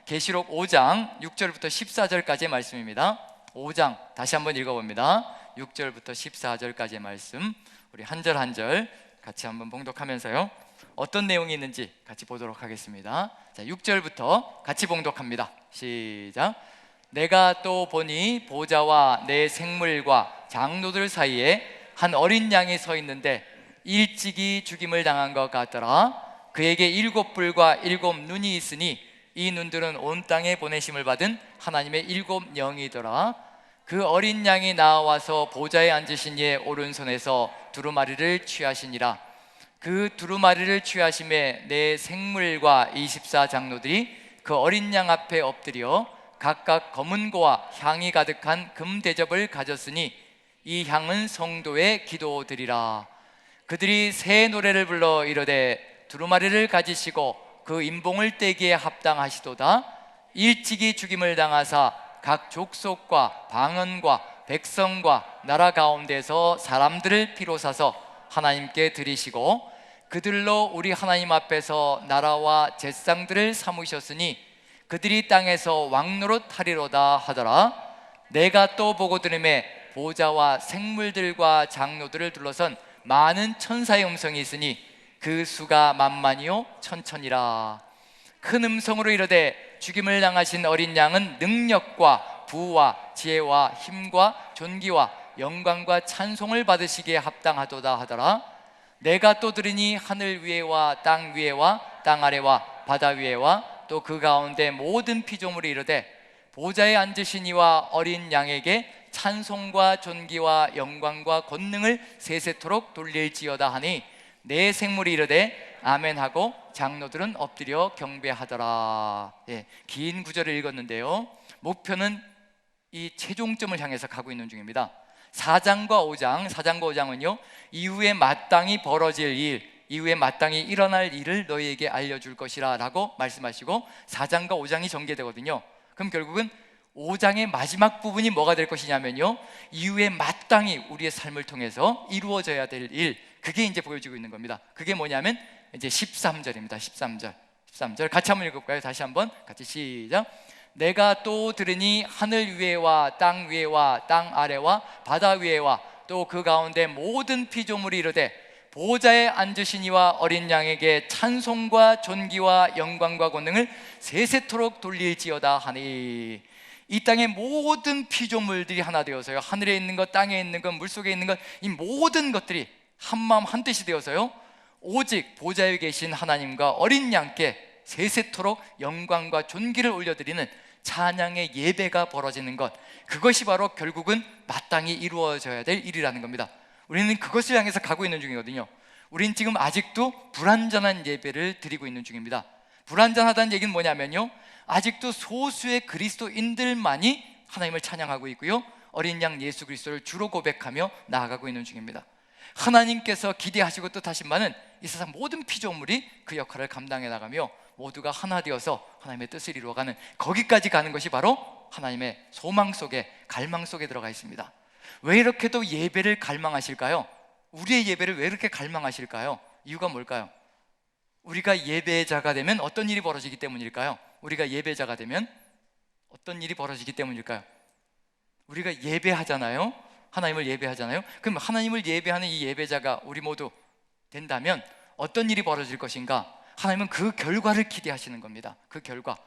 계시록 5장 6절부터 14절까지의 말씀입니다. 5장 다시 한번 읽어봅니다. 6절부터 14절까지의 말씀, 우리 한 절 한 절 같이 한번 봉독하면서요, 어떤 내용이 있는지 같이 보도록 하겠습니다. 자, 6절부터 같이 봉독합니다. 시작. 내가 또 보니 보좌와 내 생물과 장로들 사이에 한 어린 양이 서 있는데 일찍이 죽임을 당한 것 같더라. 그에게 7뿔과 7눈이 있으니 이 눈들은 온 땅에 보내심을 받은 하나님의 7영이더라. 그 어린 양이 나와서 보좌에 앉으신 이의 오른손에서 두루마리를 취하시니라. 그 두루마리를 취하심에 내 생물과 24장로들이 그 어린 양 앞에 엎드려 각각 검은 고와 향이 가득한 금 대접을 가졌으니 이 향은 성도의 기도드리라. 그들이 새 노래를 불러 이르되 두루마리를 가지시고 그 임봉을 떼기에 합당하시도다. 일찍이 죽임을 당하사 각 족속과 방언과 백성과 나라 가운데서 사람들을 피로 사서 하나님께 드리시고 그들로 우리 하나님 앞에서 나라와 제상들을 삼으셨으니 그들이 땅에서 왕노릇 하리로다 하더라. 내가 또 보고 들음에 보좌와 생물들과 장로들을 둘러선 많은 천사의 음성이 있으니 그 수가 만만이요 천천이라. 큰 음성으로 이르되 죽임을 당하신 어린 양은 능력과 부와 지혜와 힘과 존귀와 영광과 찬송을 받으시기에 합당하도다 하더라. 내가 또 들으니 하늘 위에와 땅 위에와 땅 아래와 바다 위에와 또 그 가운데 모든 피조물이 이르되 보좌에 앉으신 이와 어린 양에게 찬송과 존귀와 영광과 권능을 세세토록 돌릴지어다 하니 내 생물이 이르되 아멘 하고 장로들은 엎드려 경배하더라. 긴 구절을 읽었는데요, 목표는 이 최종점을 향해서 가고 있는 중입니다. 4장과 5장은요, 이후에 마땅히 벌어질 일, 이후에 마땅히 일어날 일을 너희에게 알려줄 것이라 라고 말씀하시고 4장과 5장이 전개되거든요. 그럼 결국은 5장의 마지막 부분이 뭐가 될 것이냐면요, 이후에 마땅히 우리의 삶을 통해서 이루어져야 될 일, 그게 이제 보여지고 있는 겁니다. 그게 뭐냐면 이제 13절입니다. 13절 같이 한번 읽어볼까요? 다시 한번 같이 시작. 내가 또 들으니 하늘 위에와 땅 위에와 땅 아래와 바다 위에와 또 그 가운데 모든 피조물이 이르되 보좌에 앉으신 이와 어린 양에게 찬송과 존귀와 영광과 권능을 세세토록 돌릴지어다 하니, 이 땅의 모든 피조물들이 하나 되어서요, 하늘에 있는 것, 땅에 있는 것, 물속에 있는 것, 이 모든 것들이 한마음 한뜻이 되어서요, 오직 보좌에 계신 하나님과 어린 양께 세세토록 영광과 존귀를 올려드리는 찬양의 예배가 벌어지는 것, 그것이 바로 결국은 마땅히 이루어져야 될 일이라는 겁니다. 우리는 그것을 향해서 가고 있는 중이거든요. 우린 지금 아직도 불완전한 예배를 드리고 있는 중입니다. 불완전하다는 얘기는 뭐냐면요, 아직도 소수의 그리스도인들만이 하나님을 찬양하고 있고요, 어린 양 예수 그리스도를 주로 고백하며 나아가고 있는 중입니다. 하나님께서 기대하시고 뜻하신 바는 이 세상 모든 피조물이 그 역할을 감당해 나가며 모두가 하나 되어서 하나님의 뜻을 이루어가는, 거기까지 가는 것이 바로 하나님의 소망 속에, 갈망 속에 들어가 있습니다. 왜 이렇게 또 예배를 갈망하실까요? 우리의 예배를 왜 이렇게 갈망하실까요? 이유가 뭘까요? 우리가 예배자가 되면 어떤 일이 벌어지기 때문일까요? 우리가 예배자가 되면 어떤 일이 벌어지기 때문일까요? 우리가 예배하잖아요. 하나님을 예배하잖아요. 그럼 하나님을 예배하는 이 예배자가 우리 모두 된다면 어떤 일이 벌어질 것인가? 하나님은 그 결과를 기대하시는 겁니다. 그 결과,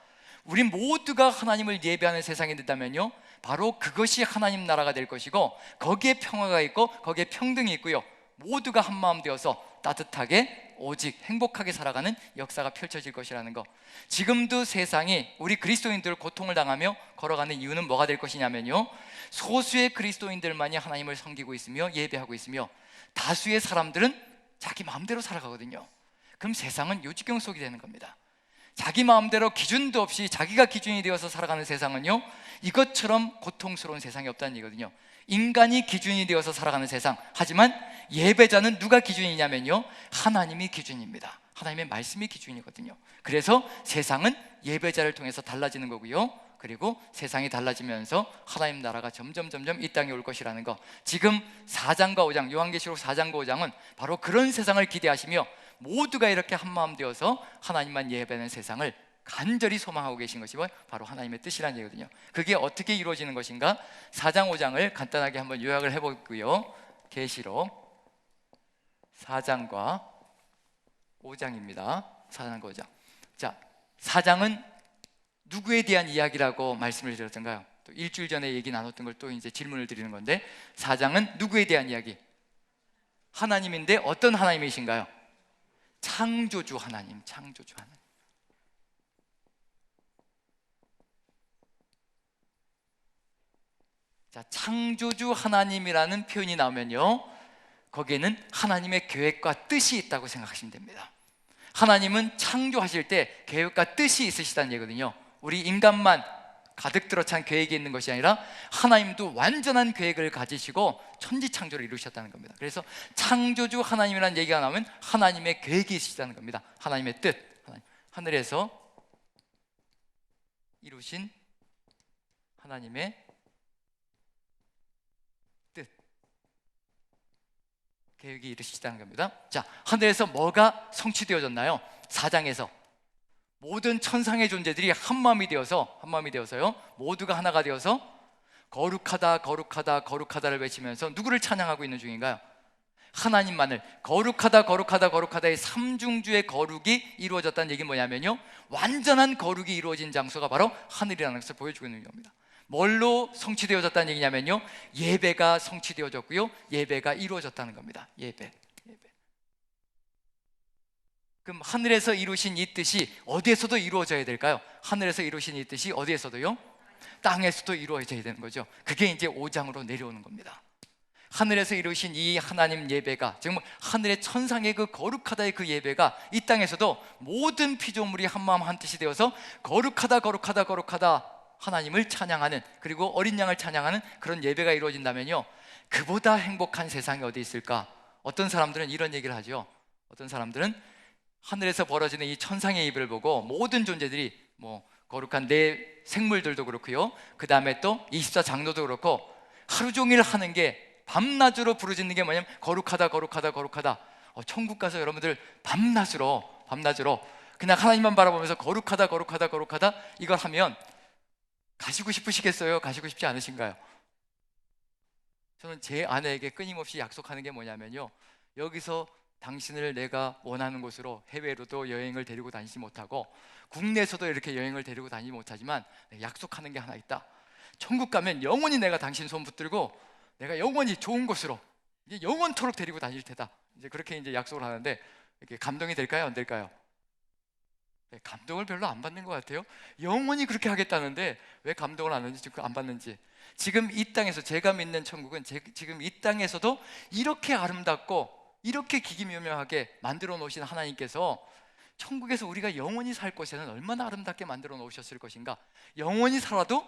우리 모두가 하나님을 예배하는 세상이 된다면요, 바로 그것이 하나님 나라가 될 것이고, 거기에 평화가 있고 거기에 평등이 있고요, 모두가 한마음 되어서 따뜻하게 오직 행복하게 살아가는 역사가 펼쳐질 것이라는 거. 지금도 세상이 우리 그리스도인들 고통을 당하며 걸어가는 이유는 뭐가 될 것이냐면요, 소수의 그리스도인들만이 하나님을 섬기고 있으며 예배하고 있으며 다수의 사람들은 자기 마음대로 살아가거든요. 그럼 세상은 요지경 속이 되는 겁니다. 자기 마음대로 기준도 없이 자기가 기준이 되어서 살아가는 세상은요, 이것처럼 고통스러운 세상이 없다는 얘기거든요. 인간이 기준이 되어서 살아가는 세상. 하지만 예배자는 누가 기준이냐면요, 하나님이 기준입니다. 하나님의 말씀이 기준이거든요. 그래서 세상은 예배자를 통해서 달라지는 거고요, 그리고 세상이 달라지면서 하나님 나라가 점점 이 땅에 올 것이라는 거. 지금 4장과 5장, 요한계시록 4장과 5장은 바로 그런 세상을 기대하시며 모두가 이렇게 한마음 되어서 하나님만 예배하는 세상을 간절히 소망하고 계신 것이 바로 하나님의 뜻이라는 얘기거든요. 그게 어떻게 이루어지는 것인가? 4장 5장을 간단하게 한번 요약을 해보고요. 계시록 4장과 5장입니다. 4장과 5장. 자, 4장은 누구에 대한 이야기라고 말씀을 드렸던가요? 또 일주일 전에 얘기 나눴던 걸 또 이제 질문을 드리는 건데, 4장은 누구에 대한 이야기? 하나님인데 어떤 하나님이신가요? 창조주 하나님, 창조주 하나님. 자, 창조주 하나님이라는 표현이 나오면요, 거기에는 하나님의 계획과 뜻이 있다고 생각하시면 됩니다. 하나님은 창조하실 때 계획과 뜻이 있으시다는 얘기거든요. 우리 인간만 가득 들어찬 계획이 있는 것이 아니라 하나님도 완전한 계획을 가지시고 천지창조를 이루셨다는 겁니다. 그래서 창조주 하나님이라는 얘기가 나오면 하나님의 계획이 있으시다는 겁니다. 하나님의 뜻, 하늘에서 이루신 하나님의 뜻, 계획이 이루시다는 겁니다. 자, 하늘에서 뭐가 성취되어졌나요? 4장에서 모든 천상의 존재들이 한마음이 되어서요, 모두가 하나가 되어서 거룩하다 거룩하다 거룩하다를 외치면서 누구를 찬양하고 있는 중인가요? 하나님만을. 거룩하다 거룩하다 거룩하다의 삼중주의 거룩이 이루어졌다는 얘기는 뭐냐면요, 완전한 거룩이 이루어진 장소가 바로 하늘이라는 것을 보여주고 있는 겁니다. 뭘로 성취되어졌다는 얘기냐면요, 예배가 성취되어졌고요, 예배가 이루어졌다는 겁니다. 예배. 그럼 하늘에서 이루신 이 뜻이 어디에서도 이루어져야 될까요? 하늘에서 이루신 이 뜻이 어디에서도요? 땅에서도 이루어져야 되는 거죠. 그게 이제 5장으로 내려오는 겁니다. 하늘에서 이루신 이 하나님 예배가, 정말 하늘의 천상의 그 거룩하다의 그 예배가 이 땅에서도 모든 피조물이 한마음 한뜻이 되어서 거룩하다 거룩하다 거룩하다 하나님을 찬양하는, 그리고 어린 양을 찬양하는 그런 예배가 이루어진다면요, 그보다 행복한 세상이 어디 있을까? 어떤 사람들은 이런 얘기를 하죠. 어떤 사람들은 하늘에서 벌어지는 이 천상의 예배를 보고 모든 존재들이, 거룩한 내 생물들도 그렇고요, 그 다음에 또 24장로도 그렇고 하루 종일 하는 게, 밤낮으로 부르짖는 게 뭐냐면 거룩하다 거룩하다 거룩하다. 천국 가서 여러분들 밤낮으로 그냥 하나님만 바라보면서 거룩하다 거룩하다 거룩하다 이걸 하면 가시고 싶으시겠어요? 가시고 싶지 않으신가요? 저는 제 아내에게 끊임없이 약속하는 게 뭐냐면요, 여기서 당신을 내가 원하는 곳으로, 해외로도 여행을 데리고 다니지 못하고 국내에서도 이렇게 여행을 데리고 다니지 못하지만 약속하는 게 하나 있다. 천국 가면 영원히 내가 당신 손 붙들고 내가 영원히 좋은 곳으로 이제 영원토록 데리고 다닐 테다. 이제 그렇게 이제 약속을 하는데, 이렇게 감동이 될까요? 안 될까요? 네, 감동을 별로 안 받는 것 같아요. 영원히 그렇게 하겠다는데 왜 감동을 안 하는지, 안 받는지. 지금 이 땅에서, 제가 믿는 천국은 지금 이 땅에서도 이렇게 아름답고 이렇게 기기묘묘하게 만들어 놓으신 하나님께서 천국에서 우리가 영원히 살 곳에는 얼마나 아름답게 만들어 놓으셨을 것인가. 영원히 살아도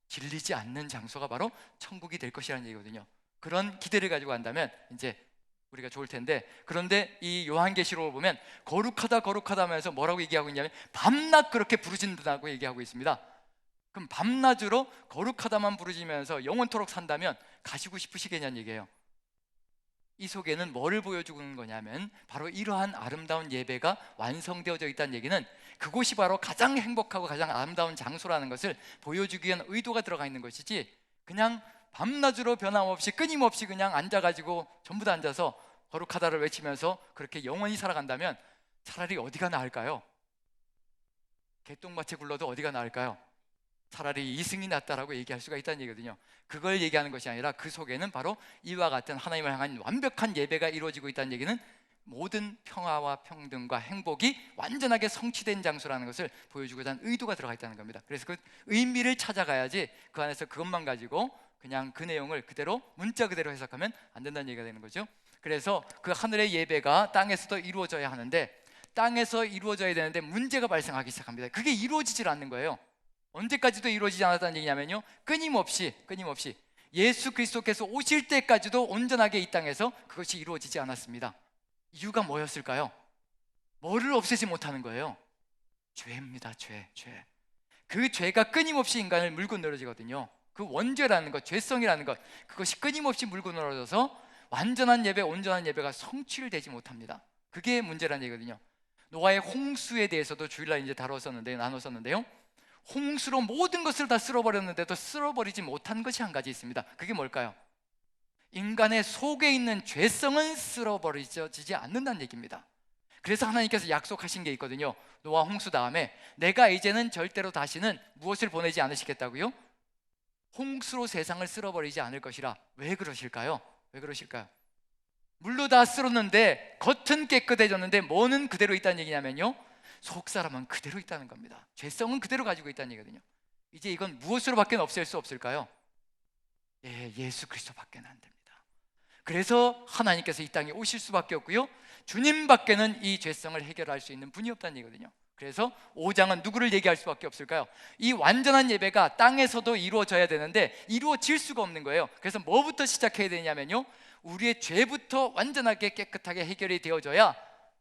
질리지 않는 장소가 바로 천국이 될 것이라는 얘기거든요. 그런 기대를 가지고 간다면 이제 우리가 좋을 텐데, 그런데 이 요한계시록을 보면 거룩하다 거룩하다 하면서 뭐라고 얘기하고 있냐면 밤낮 그렇게 부르짖는다고 얘기하고 있습니다. 그럼 밤낮으로 거룩하다만 부르짖으면서 영원토록 산다면 가시고 싶으시겠냐는 얘기예요. 이 속에는 뭐를 보여주고 있는 거냐면 바로 이러한 아름다운 예배가 완성되어져 있다는 얘기는 그곳이 바로 가장 행복하고 가장 아름다운 장소라는 것을 보여주기 위한 의도가 들어가 있는 것이지, 그냥 밤낮으로 변함없이 끊임없이 그냥 앉아가지고 전부 다 앉아서 거룩하다를 외치면서 그렇게 영원히 살아간다면 차라리 어디가 나을까요? 개똥밭에 굴러도 어디가 나을까요? 차라리 이승이 낫다라고 얘기할 수가 있다는 얘기거든요. 그걸 얘기하는 것이 아니라 그 속에는 바로 이와 같은 하나님을 향한 완벽한 예배가 이루어지고 있다는 얘기는 모든 평화와 평등과 행복이 완전하게 성취된 장소라는 것을 보여주고자 하는 의도가 들어가 있다는 겁니다. 그래서 그 의미를 찾아가야지 그 안에서 그것만 가지고 그냥 그 내용을 그대로 문자 그대로 해석하면 안 된다는 얘기가 되는 거죠. 그래서 그 하늘의 예배가 땅에서도 이루어져야 하는데, 땅에서 이루어져야 되는데 문제가 발생하기 시작합니다. 그게 이루어지질 않는 거예요. 언제까지도 이루어지지 않았다는 얘기냐면요, 끊임없이 예수 그리스도께서 오실 때까지도 온전하게 이 땅에서 그것이 이루어지지 않았습니다. 이유가 뭐였을까요? 뭐를 없애지 못하는 거예요? 죄입니다. 죄. 그 죄가 끊임없이 인간을 물고 늘어지거든요. 그 원죄라는 것, 죄성이라는 것, 그것이 끊임없이 물고 늘어져서 완전한 예배, 온전한 예배가 성취되지 못합니다. 그게 문제라는 얘기거든요. 노아의 홍수에 대해서도 주일날 이제 나눴었는데요. 홍수로 모든 것을 다 쓸어버렸는데도 쓸어버리지 못한 것이 한 가지 있습니다. 그게 뭘까요? 인간의 속에 있는 죄성은 쓸어버리지 않는다는 얘기입니다. 그래서 하나님께서 약속하신 게 있거든요. 노아 홍수 다음에 내가 이제는 절대로 다시는 무엇을 보내지 않으시겠다고요? 홍수로 세상을 쓸어버리지 않을 것이라. 왜 그러실까요? 왜 그러실까요? 물로 다 쓸었는데 겉은 깨끗해졌는데 뭐는 그대로 있다는 얘기냐면요, 속 사람은 그대로 있다는 겁니다. 죄성은 그대로 가지고 있다는 얘기거든요. 이제 이건 무엇으로밖에 없앨 수 없을까요? 예수 그리스도밖에 안 됩니다. 그래서 하나님께서 이 땅에 오실 수밖에 없고요, 주님밖에는 이 죄성을 해결할 수 있는 분이 없다는 얘기거든요. 그래서 5장은 누구를 얘기할 수밖에 없을까요? 이 완전한 예배가 땅에서도 이루어져야 되는데 이루어질 수가 없는 거예요. 그래서 뭐부터 시작해야 되냐면요, 우리의 죄부터 완전하게 깨끗하게 해결이 되어져야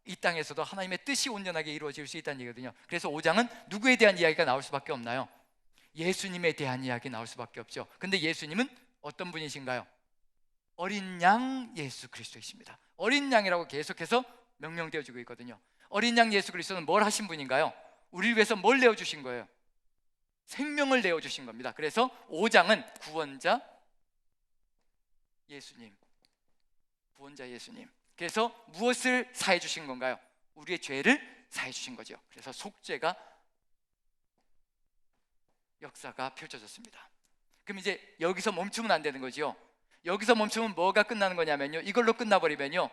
이 땅에서도 하나님의 뜻이 온전하게 이루어질 수 있다는 얘기거든요. 그래서 5장은 누구에 대한 이야기가 나올 수밖에 없나요? 예수님에 대한 이야기 나올 수밖에 없죠. 근데 예수님은 어떤 분이신가요? 어린 양 예수 그리스도이십니다. 어린 양이라고 계속해서 명명되어지고 있거든요. 어린 양 예수 그리스도는 뭘 하신 분인가요? 우리를 위해서 뭘 내어주신 거예요? 생명을 내어주신 겁니다. 그래서 5장은 구원자 예수님, 구원자 예수님. 그래서 무엇을 사해 주신 건가요? 우리의 죄를 사해 주신 거죠. 그래서 속죄가 역사가 펼쳐졌습니다. 그럼 이제 여기서 멈추면 안 되는 거죠. 여기서 멈추면 뭐가 끝나는 거냐면요, 이걸로 끝나버리면요,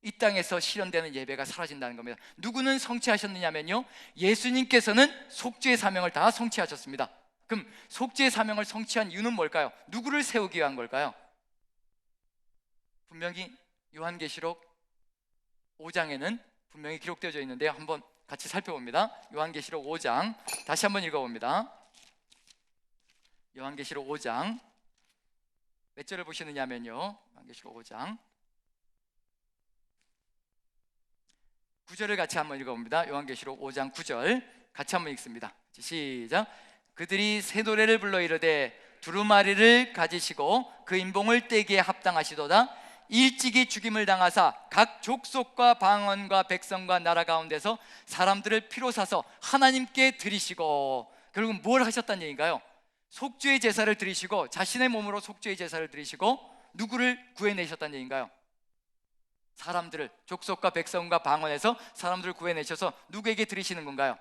이 땅에서 실현되는 예배가 사라진다는 겁니다. 누구는 성취하셨느냐면요, 예수님께서는 속죄의 사명을 다 성취하셨습니다. 그럼 속죄의 사명을 성취한 이유는 뭘까요? 누구를 세우기 위한 걸까요? 분명히 요한계시록 5장에는 분명히 기록되어져 있는데요, 한번 같이 살펴봅니다. 요한계시록 5장 다시 한번 읽어봅니다. 요한계시록 5장 몇 절을 보시느냐면요, 요한계시록 5장 9절을 같이 한번 읽어봅니다. 요한계시록 5장 9절 같이 한번 읽습니다. 시작. 그들이 새 노래를 불러 이르되 두루마리를 가지시고 그 인봉을 떼기에 합당하시도다. 일찍이 죽임을 당하사 각 족속과 방언과 백성과 나라 가운데서 사람들을 피로 사서 하나님께 드리시고, 결국 뭘 하셨다는 얘기인가요? 속죄의 제사를 드리시고, 자신의 몸으로 속죄의 제사를 드리시고 누구를 구해내셨다는 얘기인가요? 사람들을, 족속과 백성과 방언에서 사람들을 구해내셔서 누구에게 드리시는 건가요?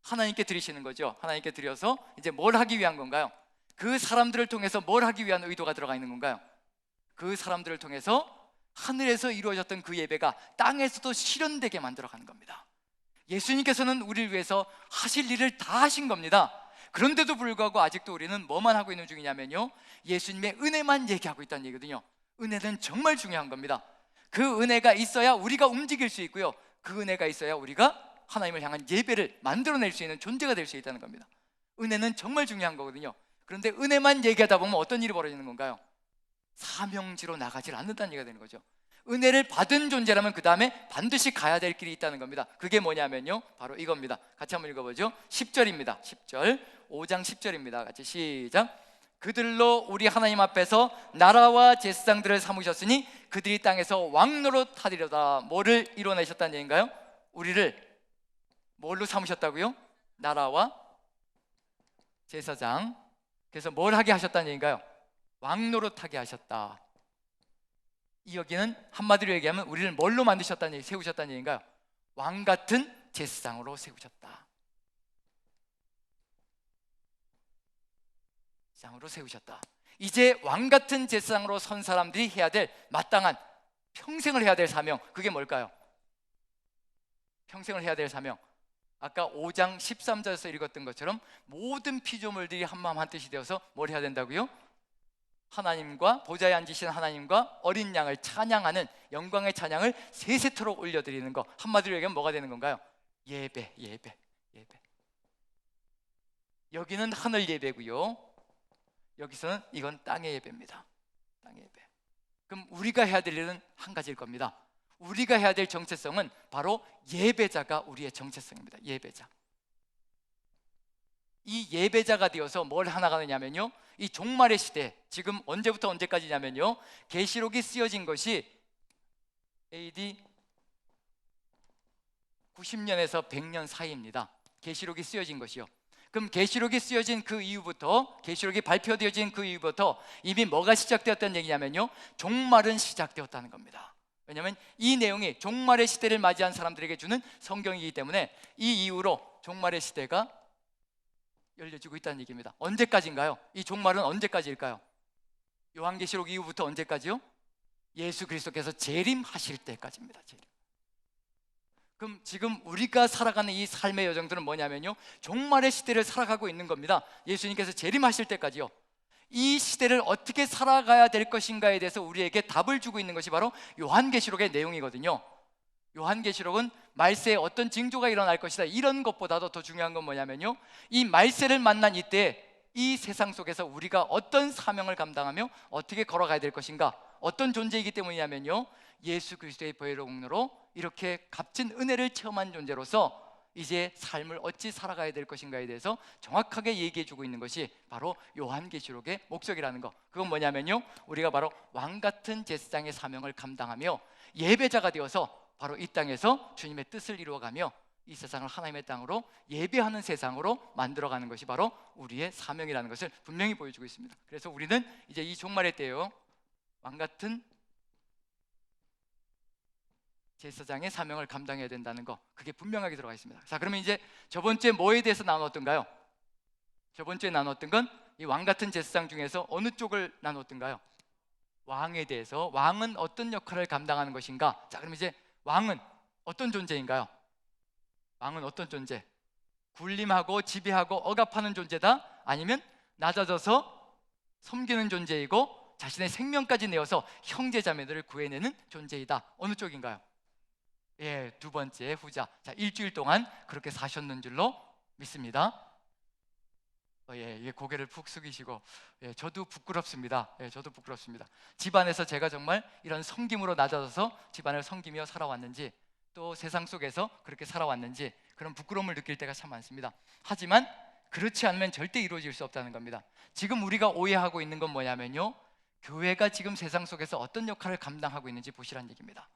하나님께 드리시는 거죠. 하나님께 드려서 이제 뭘 하기 위한 건가요? 그 사람들을 통해서 뭘 하기 위한 의도가 들어가 있는 건가요? 그 사람들을 통해서 하늘에서 이루어졌던 그 예배가 땅에서도 실현되게 만들어가는 겁니다. 예수님께서는 우리를 위해서 하실 일을 다 하신 겁니다. 그런데도 불구하고 아직도 우리는 뭐만 하고 있는 중이냐면요, 예수님의 은혜만 얘기하고 있다는 얘기거든요. 은혜는 정말 중요한 겁니다. 그 은혜가 있어야 우리가 움직일 수 있고요, 그 은혜가 있어야 우리가 하나님을 향한 예배를 만들어낼 수 있는 존재가 될 수 있다는 겁니다. 은혜는 정말 중요한 거거든요. 그런데 은혜만 얘기하다 보면 어떤 일이 벌어지는 건가요? 사명지로 나가질 않는다는 얘기가 되는 거죠. 은혜를 받은 존재라면 그 다음에 반드시 가야 될 길이 있다는 겁니다. 그게 뭐냐면요, 바로 이겁니다. 같이 한번 읽어보죠. 10절입니다 10절, 5장 10절입니다 같이 시작. 그들로 우리 하나님 앞에서 나라와 제사장들을 삼으셨으니 그들이 땅에서 왕노릇 하리로다. 뭐를 이뤄내셨다는 얘기인가요? 우리를 뭘로 삼으셨다고요? 나라와 제사장. 그래서 뭘 하게 하셨다는 얘기인가요? 왕노릇하게 하셨다. 이 여기는 한마디로 얘기하면 우리를 뭘로 만드셨다는 얘기, 세우셨다는 얘기인가요? 왕 같은 제사장으로 세우셨다. 제사장으로 세우셨다. 이제 왕 같은 제사장으로 선 사람들이 해야 될 마땅한, 평생을 해야 될 사명, 그게 뭘까요? 평생을 해야 될 사명, 아까 5장 13절에서 읽었던 것처럼 모든 피조물들이 한마음 한뜻이 되어서 뭘 해야 된다고요? 하나님과, 보좌에 앉으신 하나님과 어린 양을 찬양하는 영광의 찬양을 세세토록 올려드리는 것. 한마디로 얘기하면 뭐가 되는 건가요? 예배. 여기는 하늘 예배고요, 여기서는 이건 땅의 예배입니다. 땅의 예배. 그럼 우리가 해야 될 일은 한 가지일 겁니다. 우리가 해야 될 정체성은 바로 예배자가 우리의 정체성입니다. 예배자. 이 예배자가 되어서 뭘 하나가느냐면요, 이 종말의 시대, 지금 언제부터 언제까지냐면요, 계시록이 쓰여진 것이 AD 90년에서 100년 사이입니다. 계시록이 쓰여진 것이요. 그럼 계시록이 쓰여진 그 이후부터, 계시록이 발표되어진 그 이후부터 이미 뭐가 시작되었다는 얘기냐면요, 종말은 시작되었다는 겁니다. 왜냐하면 이 내용이 종말의 시대를 맞이한 사람들에게 주는 성경이기 때문에 이 이후로 종말의 시대가 열려지고 있다는 얘기입니다. 언제까지인가요? 이 종말은 언제까지일까요? 요한계시록 이후부터 언제까지요? 예수 그리스도께서 재림하실 때까지입니다. 재림. 그럼 지금 우리가 살아가는 이 삶의 여정들은 뭐냐면요, 종말의 시대를 살아가고 있는 겁니다. 예수님께서 재림하실 때까지요. 이 시대를 어떻게 살아가야 될 것인가에 대해서 우리에게 답을 주고 있는 것이 바로 요한계시록의 내용이거든요. 요한계시록은 말세에 어떤 징조가 일어날 것이다, 이런 것보다도 더 중요한 건 뭐냐면요, 이 말세를 만난 이때 이 세상 속에서 우리가 어떤 사명을 감당하며 어떻게 걸어가야 될 것인가, 어떤 존재이기 때문이냐면요, 예수 그리스도의 보혈의 공로로 이렇게 값진 은혜를 체험한 존재로서 이제 삶을 어찌 살아가야 될 것인가에 대해서 정확하게 얘기해 주고 있는 것이 바로 요한계시록의 목적이라는 거. 그건 뭐냐면요, 우리가 바로 왕같은 제사장의 사명을 감당하며 예배자가 되어서 바로 이 땅에서 주님의 뜻을 이루어가며 이 세상을 하나님의 땅으로 예배하는 세상으로 만들어가는 것이 바로 우리의 사명이라는 것을 분명히 보여주고 있습니다. 그래서 우리는 이제 이 종말의 때요, 왕같은 제사장의 사명을 감당해야 된다는 거, 그게 분명하게 들어가 있습니다. 자, 그러면 이제 저번 주에 뭐에 대해서 나눴던가요? 저번 주에 나눴던 건 이 왕같은 제사장 중에서 어느 쪽을 나눴던가요? 왕에 대해서, 왕은 어떤 역할을 감당하는 것인가. 자, 그럼 이제 왕은 어떤 존재인가요? 왕은 어떤 존재? 군림하고 지배하고 억압하는 존재다? 아니면 낮아져서 섬기는 존재이고 자신의 생명까지 내어서 형제자매들을 구해내는 존재이다? 어느 쪽인가요? 예, 두 번째, 후자. 자, 일주일 동안 그렇게 사셨는 줄로 믿습니다. 예, 고개를 푹 숙이시고, 예, 저도 부끄럽습니다. 예, 저도 부끄럽습니다. 집안에서 제가 정말 이런 섬김으로 낮아져서 집안을 섬기며 살아왔는지, 또 세상 속에서 그렇게 살아왔는지 그런 부끄러움을 느낄 때가 참 많습니다. 하지만 그렇지 않으면 절대 이루어질 수 없다는 겁니다. 지금 우리가 오해하고 있는 건 뭐냐면요, 교회가 지금 세상 속에서 어떤 역할을 감당하고 있는지 보시라는 얘기입니다.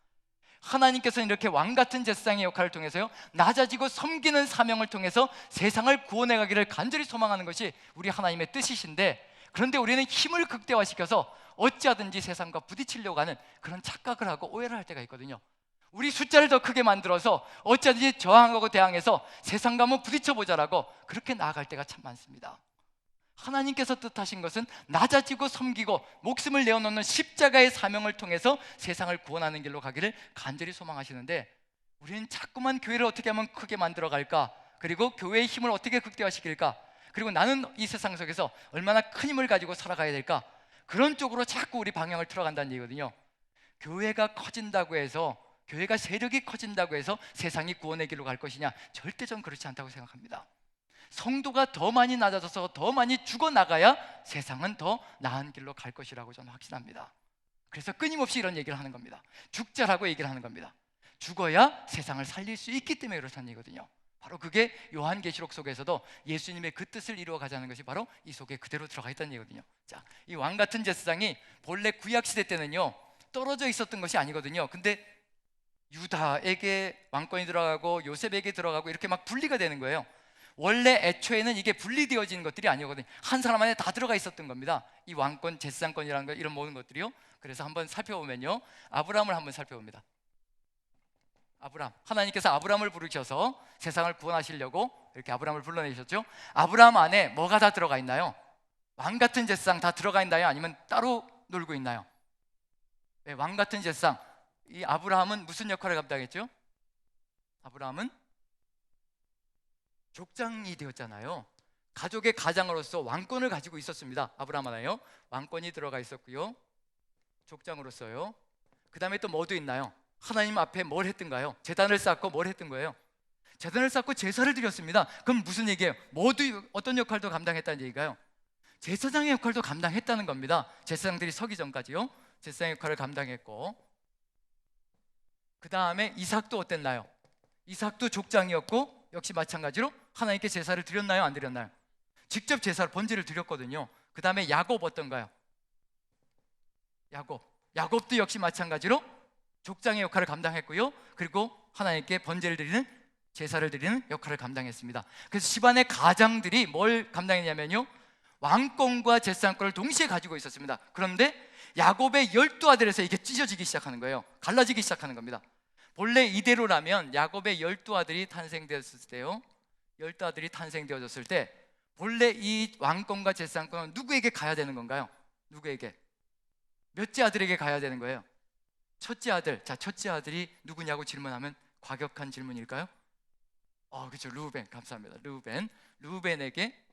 하나님께서는 이렇게 왕같은 제사장의 역할을 통해서요, 낮아지고 섬기는 사명을 통해서 세상을 구원해 가기를 간절히 소망하는 것이 우리 하나님의 뜻이신데, 그런데 우리는 힘을 극대화시켜서 어찌하든지 세상과 부딪히려고 하는 그런 착각을 하고 오해를 할 때가 있거든요. 우리 숫자를 더 크게 만들어서 어찌하든지 저항하고 대항해서 세상과 한번 부딪혀보자라고 그렇게 나아갈 때가 참 많습니다. 하나님께서 뜻하신 것은 낮아지고 섬기고 목숨을 내어놓는 십자가의 사명을 통해서 세상을 구원하는 길로 가기를 간절히 소망하시는데, 우리는 자꾸만 교회를 어떻게 하면 크게 만들어갈까, 그리고 교회의 힘을 어떻게 극대화시킬까, 그리고 나는 이 세상 속에서 얼마나 큰 힘을 가지고 살아가야 될까, 그런 쪽으로 자꾸 우리 방향을 틀어간다는 얘기거든요. 교회가 커진다고 해서, 교회가 세력이 커진다고 해서 세상이 구원의 길로 갈 것이냐? 절대 전 그렇지 않다고 생각합니다. 성도가 더 많이 낮아져서 더 많이 죽어나가야 세상은 더 나은 길로 갈 것이라고 저는 확신합니다. 그래서 끊임없이 이런 얘기를 하는 겁니다. 죽자라고 얘기를 하는 겁니다. 죽어야 세상을 살릴 수 있기 때문에 그렇다는 얘기거든요. 바로 그게 요한계시록 속에서도 예수님의 그 뜻을 이루어 가자는 것이 바로 이 속에 그대로 들어가 있다는 얘기거든요. 자, 이 왕같은 제사장이 본래 구약시대 때는요, 떨어져 있었던 것이 아니거든요. 근데 유다에게 왕권이 들어가고 요셉에게 들어가고 이렇게 막 분리가 되는 거예요. 원래 애초에는 이게 분리되어지는 것들이 아니거든요. 한 사람 안에 다 들어가 있었던 겁니다. 이 왕권, 제사장권이라는 거, 이런 모든 것들이요. 그래서 한번 살펴보면요, 아브라함을 한번 살펴봅니다. 아브라함, 하나님께서 아브라함을 부르셔서 세상을 구원하시려고 이렇게 아브라함을 불러내셨죠. 아브라함 안에 뭐가 다 들어가 있나요? 왕같은 제사장 다 들어가 있나요? 아니면 따로 놀고 있나요? 네, 왕같은 제사장. 이 아브라함은 무슨 역할을 감당했죠? 아브라함은 족장이 되었잖아요. 가족의 가장으로서 왕권을 가지고 있었습니다. 아브라함 안에요, 왕권이 들어가 있었고요, 족장으로서요. 그 다음에 또 뭐도 있나요? 하나님 앞에 뭘 했던가요? 제단을 쌓고 뭘 했던 거예요? 제단을 쌓고 제사를 드렸습니다. 그럼 무슨 얘기예요? 모두 어떤 역할도 감당했다는 얘기가요? 제사장의 역할도 감당했다는 겁니다. 제사장들이 서기 전까지요, 제사장의 역할을 감당했고, 그 다음에 이삭도 어땠나요? 이삭도 족장이었고 역시 마찬가지로 하나님께 제사를 드렸나요? 안 드렸나요? 직접 제사를, 번제를 드렸거든요. 그 다음에 야곱 어떤가요? 야곱도 역시 마찬가지로 족장의 역할을 감당했고요, 그리고 하나님께 번제를 드리는 제사를 드리는 역할을 감당했습니다. 그래서 집안의 가장들이 뭘 감당했냐면요, 왕권과 제사권을 동시에 가지고 있었습니다. 그런데 야곱의 12아들에서 이게 찢어지기 시작하는 거예요. 갈라지기 시작하는 겁니다. 본래 이대로라면 야곱의 12아들이 탄생되었을 때요, 12아들이 탄생되어졌을 때 본래 이 왕권과 제사권은 누구에게 가야 되는 건가요? 누구에게? 몇째 아들에게 가야 되는 거예요? 첫째 아들. 자, 첫째 아들이 누구냐고 질문하면 과격한 질문일까요? 그렇죠. 르우벤. 감사합니다. 르우벤에게,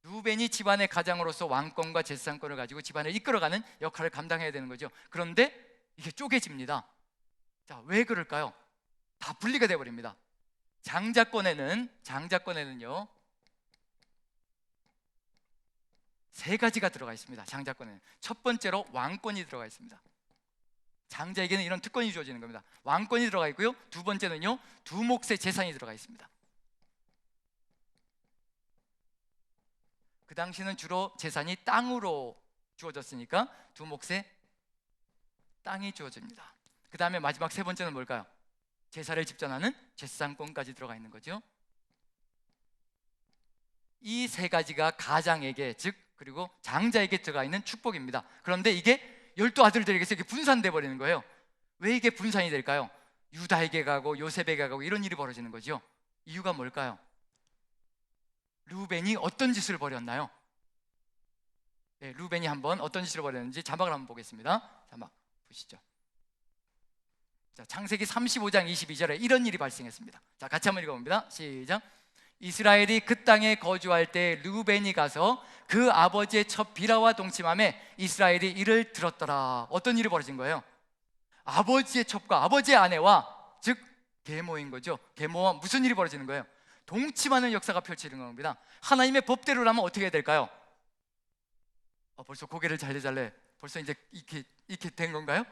르우벤이 집안의 가장으로서 왕권과 재산권을 가지고 집안을 이끌어가는 역할을 감당해야 되는 거죠. 그런데 이게 쪼개집니다. 자, 왜 그럴까요? 다 분리가 되어버립니다. 장자권에는요, 세 가지가 들어가 있습니다. 장자권에는 첫 번째로 왕권이 들어가 있습니다. 장자에게는 이런 특권이 주어지는 겁니다. 왕권이 들어가 있고요, 두 번째는요, 두 몫의 재산이 들어가 있습니다. 그 당시는 주로 재산이 땅으로 주어졌으니까 두 몫의 땅이 주어집니다. 그 다음에 마지막 세 번째는 뭘까요? 제사를 집전하는 제사장권까지 들어가 있는 거죠. 이 세 가지가 가장에게, 즉 그리고 장자에게 들어가 있는 축복입니다. 그런데 이게 12아들들에게서 이게 분산돼 버리는 거예요. 왜 이게 분산이 될까요? 유다에게 가고 요셉에게 가고 이런 일이 벌어지는 거죠. 이유가 뭘까요? 르우벤이 어떤 짓을 벌였나요? 네, 르우벤이 한번 어떤 짓을 벌였는지 자막을 한번 보겠습니다. 자막 보시죠. 자, 창세기 35장 22절에 이런 일이 발생했습니다. 자, 같이 한번 읽어봅니다. 시작. 이스라엘이 그 땅에 거주할 때 르우벤이 가서 그 아버지의 첫 비라와 동침함에 이스라엘이 이를 들었더라. 어떤 일이 벌어진 거예요? 아버지의 첩과 아버지의 아내와, 즉 계모인 거죠. 계모와 무슨 일이 벌어지는 거예요? 동침하는 역사가 펼쳐지는 겁니다. 하나님의 법대로라면 어떻게 해야 될까요? 벌써 고개를 잘래 벌써 이제 이렇게 된 건가요?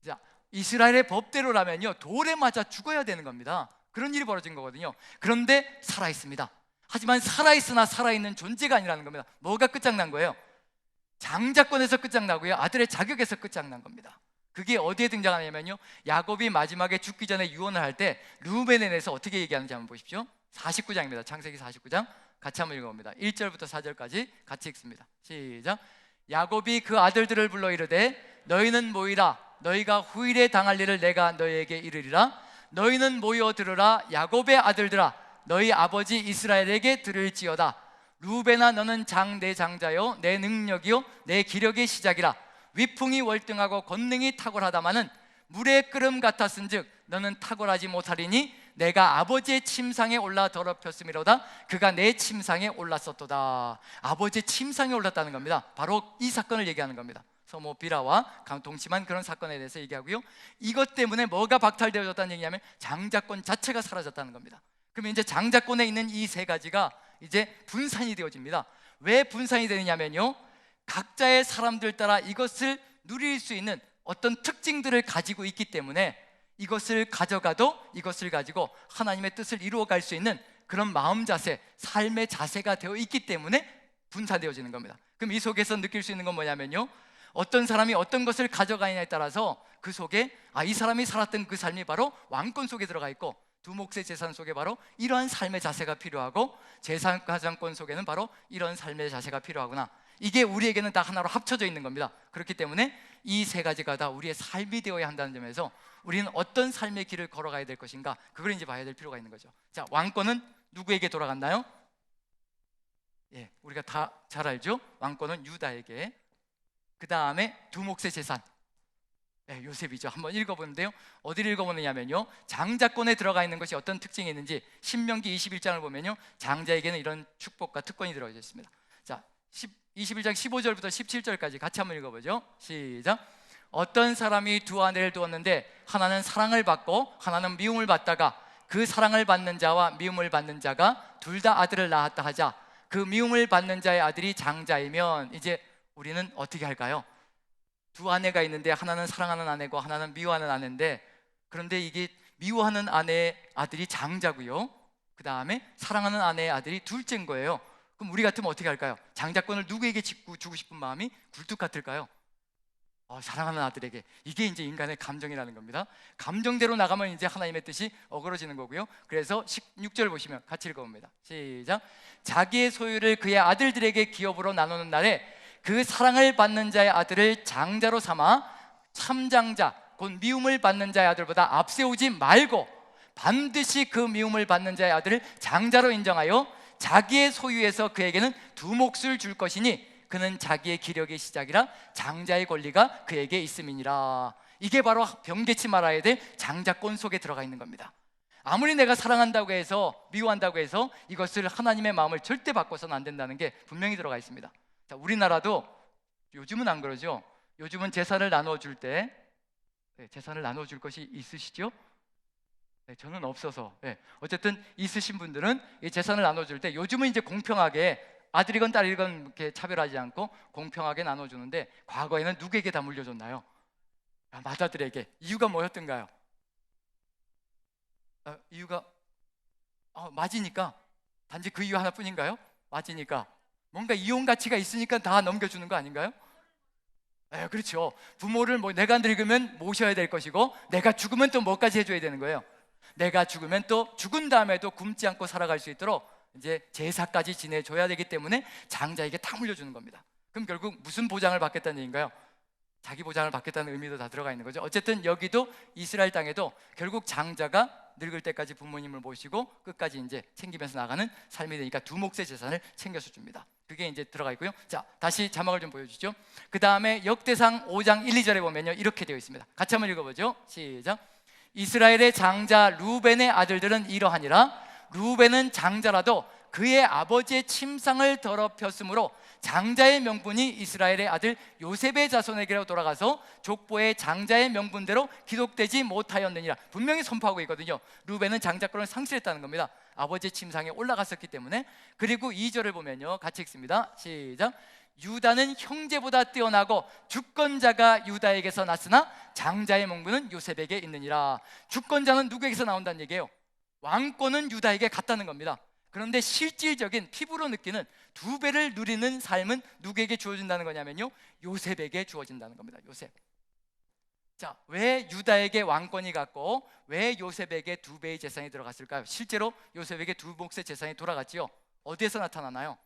자, 이스라엘의 법대로라면요, 돌에 맞아 죽어야 되는 겁니다. 그런 일이 벌어진 거거든요. 그런데 살아있습니다. 하지만 살아있으나 살아있는 존재가 아니라는 겁니다. 뭐가 끝장난 거예요? 장자권에서 끝장나고요, 아들의 자격에서 끝장난 겁니다. 그게 어디에 등장하냐면요, 야곱이 마지막에 죽기 전에 유언을 할 때 르우벤에 대해서 어떻게 얘기하는지 한번 보십시오. 49장입니다. 창세기 49장 같이 한번 읽어봅니다. 1절부터 4절까지 같이 읽습니다. 시작. 야곱이 그 아들들을 불러 이르되 너희는 모이라. 너희가 후일에 당할 일을 내가 너희에게 이르리라. 너희는 모여 들으라. 야곱의 아들들아, 너희 아버지 이스라엘에게 들을지어다. 르우벤아, 너는 내 장자요, 내 능력이요, 내 기력의 시작이라. 위풍이 월등하고 권능이 탁월하다마는 물의 끓음 같았은즉 너는 탁월하지 못하리니 내가 아버지의 침상에 올라 더럽혔음이로다. 그가 내 침상에 올랐었도다. 아버지의 침상에 올랐다는 겁니다. 바로 이 사건을 얘기하는 겁니다. 소모 비라와 동침한 그런 사건에 대해서 얘기하고요, 이것 때문에 뭐가 박탈되어졌다는 얘기냐면 장자권 자체가 사라졌다는 겁니다. 그러면 이제 장자권에 있는 이 세 가지가 이제 분산이 되어집니다. 왜 분산이 되느냐면요, 각자의 사람들 따라 이것을 누릴 수 있는 어떤 특징들을 가지고 있기 때문에 이것을 가져가도 이것을 가지고 하나님의 뜻을 이루어갈 수 있는 그런 마음 자세, 삶의 자세가 되어 있기 때문에 분산되어지는 겁니다. 그럼 이 속에서 느낄 수 있는 건 뭐냐면요, 어떤 사람이 어떤 것을 가져가느냐에 따라서 그 속에 이 사람이 살았던 그 삶이 바로 왕권 속에 들어가 있고, 두 몫의 재산 속에 바로 이러한 삶의 자세가 필요하고, 재산 가장권 속에는 바로 이런 삶의 자세가 필요하구나. 이게 우리에게는 다 하나로 합쳐져 있는 겁니다. 그렇기 때문에 이 세 가지가 다 우리의 삶이 되어야 한다는 점에서 우리는 어떤 삶의 길을 걸어가야 될 것인가, 그걸 이제 봐야 될 필요가 있는 거죠. 자, 왕권은 누구에게 돌아갔나요? 우리가 다 잘 알죠. 왕권은 유다에게. 그 다음에 두 몫의 재산, 요셉이죠. 한번 읽어보는데요, 어디를 읽어보느냐면요, 장자권에 들어가 있는 것이 어떤 특징이 있는지 신명기 21장을 보면요, 장자에게는 이런 축복과 특권이 들어가 있습니다. 자, 21장 15절부터 17절까지 같이 한번 읽어보죠. 시작. 어떤 사람이 두 아내를 두었는데 하나는 사랑을 받고 하나는 미움을 받다가 그 사랑을 받는 자와 미움을 받는 자가 둘 다 아들을 낳았다 하자. 그 미움을 받는 자의 아들이 장자이면 이제 우리는 어떻게 할까요? 두 아내가 있는데 하나는 사랑하는 아내고 하나는 미워하는 아내인데, 그런데 이게 미워하는 아내의 아들이 장자고요, 그 다음에 사랑하는 아내의 아들이 둘째인 거예요. 그럼 우리 같으면 어떻게 할까요? 장자권을 누구에게 주고 싶은 마음이 굴뚝 같을까요? 사랑하는 아들에게. 이게 이제 인간의 감정이라는 겁니다. 감정대로 나가면 이제 하나님의 뜻이 어그러지는 거고요. 그래서 16절 보시면 같이 읽어봅니다. 시작. 자기의 소유를 그의 아들들에게 기업으로 나누는 날에 그 사랑을 받는 자의 아들을 장자로 삼아 참장자 곧 미움을 받는 자의 아들보다 앞세우지 말고 반드시 그 미움을 받는 자의 아들을 장자로 인정하여 자기의 소유에서 그에게는 두 몫을 줄 것이니 그는 자기의 기력의 시작이라 장자의 권리가 그에게 있음이니라. 이게 바로 변개치 말아야 될 장자권 속에 들어가 있는 겁니다. 아무리 내가 사랑한다고 해서 미워한다고 해서 이것을 하나님의 마음을 절대 바꿔서는 안 된다는 게 분명히 들어가 있습니다. 자, 우리나라도 요즘은 안 그러죠. 요즘은 재산을 나눠줄 때 재산을 나눠줄 것이 있으시죠? 저는 없어서 어쨌든 있으신 분들은 이 재산을 나눠줄 때 요즘은 이제 공평하게 아들이건 딸이건 이렇게 차별하지 않고 공평하게 나눠주는데 과거에는 누구에게 다 물려줬나요? 맏아들에게. 이유가 뭐였던가요? 이유가 맞으니까. 단지 그 이유 하나뿐인가요? 맞으니까. 뭔가 이용 가치가 있으니까 다 넘겨주는 거 아닌가요? 그렇죠. 부모를 내가 늙으면 모셔야 될 것이고 내가 죽으면 또 뭐까지 해줘야 되는 거예요? 내가 죽으면 또 죽은 다음에도 굶지 않고 살아갈 수 있도록 이제 제사까지 지내줘야 되기 때문에 장자에게 다 물려주는 겁니다. 그럼 결국 무슨 보장을 받겠다는 얘기인가요? 자기 보장을 받겠다는 의미도 다 들어가 있는 거죠. 어쨌든 여기도 이스라엘 땅에도 결국 장자가 늙을 때까지 부모님을 모시고 끝까지 이제 챙기면서 나가는 삶이 되니까 두 몫의 재산을 챙겨서 줍니다. 그게 이제 들어가 있고요. 자, 다시 자막을 좀 보여주죠. 그 다음에 역대상 5장 1, 2절에 보면요 이렇게 되어 있습니다. 같이 한번 읽어보죠. 시작. 이스라엘의 장자 루벤의 아들들은 이러하니라. 루벤은 장자라도 그의 아버지의 침상을 더럽혔으므로 장자의 명분이 이스라엘의 아들 요셉의 자손에게로 돌아가서 족보의 장자의 명분대로 기록되지 못하였느니라. 분명히 선포하고 있거든요. 루벤은 장자권을 상실했다는 겁니다. 아버지의 침상에 올라갔었기 때문에. 그리고 2절을 보면요 같이 읽습니다. 시작. 유다는 형제보다 뛰어나고 주권자가 유다에게서 났으나 장자의 명분은 요셉에게 있느니라. 주권자는 누구에게서 나온다는 얘기예요? 왕권은 유다에게 갔다는 겁니다. 그런데 실질적인 피부로 느끼는 두 배를 누리는 삶은 누구에게 주어진다는 거냐면요 요셉에게 주어진다는 겁니다. 요셉. 자, 왜 유다에게 왕권이 갔고 왜 요셉에게 두 배의 재산이 들어갔을까요? 실제로 요셉에게 두 몫의 재산이 돌아갔지요. 어디에서 나타나나요?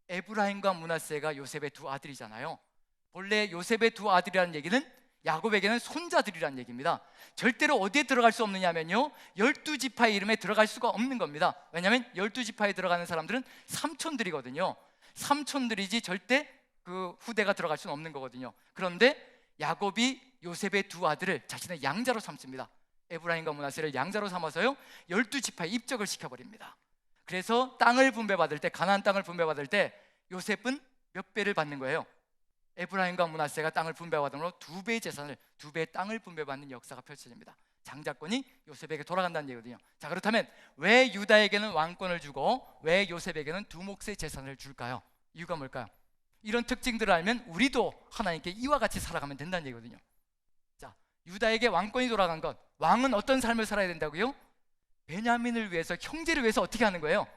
에브라임과 므낫세가 요셉의 두 아들이잖아요. 본래 요셉의 두 아들이라는 얘기는 야곱에게는 손자들이라는 얘기입니다. 절대로 어디에 들어갈 수 없느냐면요 12지파의 이름에 들어갈 수가 없는 겁니다. 왜냐하면 12지파에 들어가는 사람들은 삼촌들이거든요. 삼촌들이지 절대 그 후대가 들어갈 수는 없는 거거든요. 그런데 야곱이 요셉의 두 아들을 자신의 양자로 삼습니다. 에브라임과 므낫세를 양자로 삼아서요 12지파에 입적을 시켜버립니다. 그래서 땅을 분배받을 때 가나안 땅을 분배받을 때 요셉은 몇 배를 받는 거예요? 에브라임과 므낫세가 땅을 분배받음으로 두 배의 재산을, 두 배의 땅을 분배받는 역사가 펼쳐집니다. 장자권이 요셉에게 돌아간다는 얘기거든요. 자, 그렇다면 왜 유다에게는 왕권을 주고 왜 요셉에게는 두 몫의 재산을 줄까요? 이유가 뭘까요? 이런 특징들을 알면 우리도 하나님께 이와 같이 살아가면 된다는 얘기거든요. 자, 유다에게 왕권이 돌아간 것, 왕은 어떤 삶을 살아야 된다고요? 베냐민을 위해서, 형제를 위해서 어떻게 하는 거예요?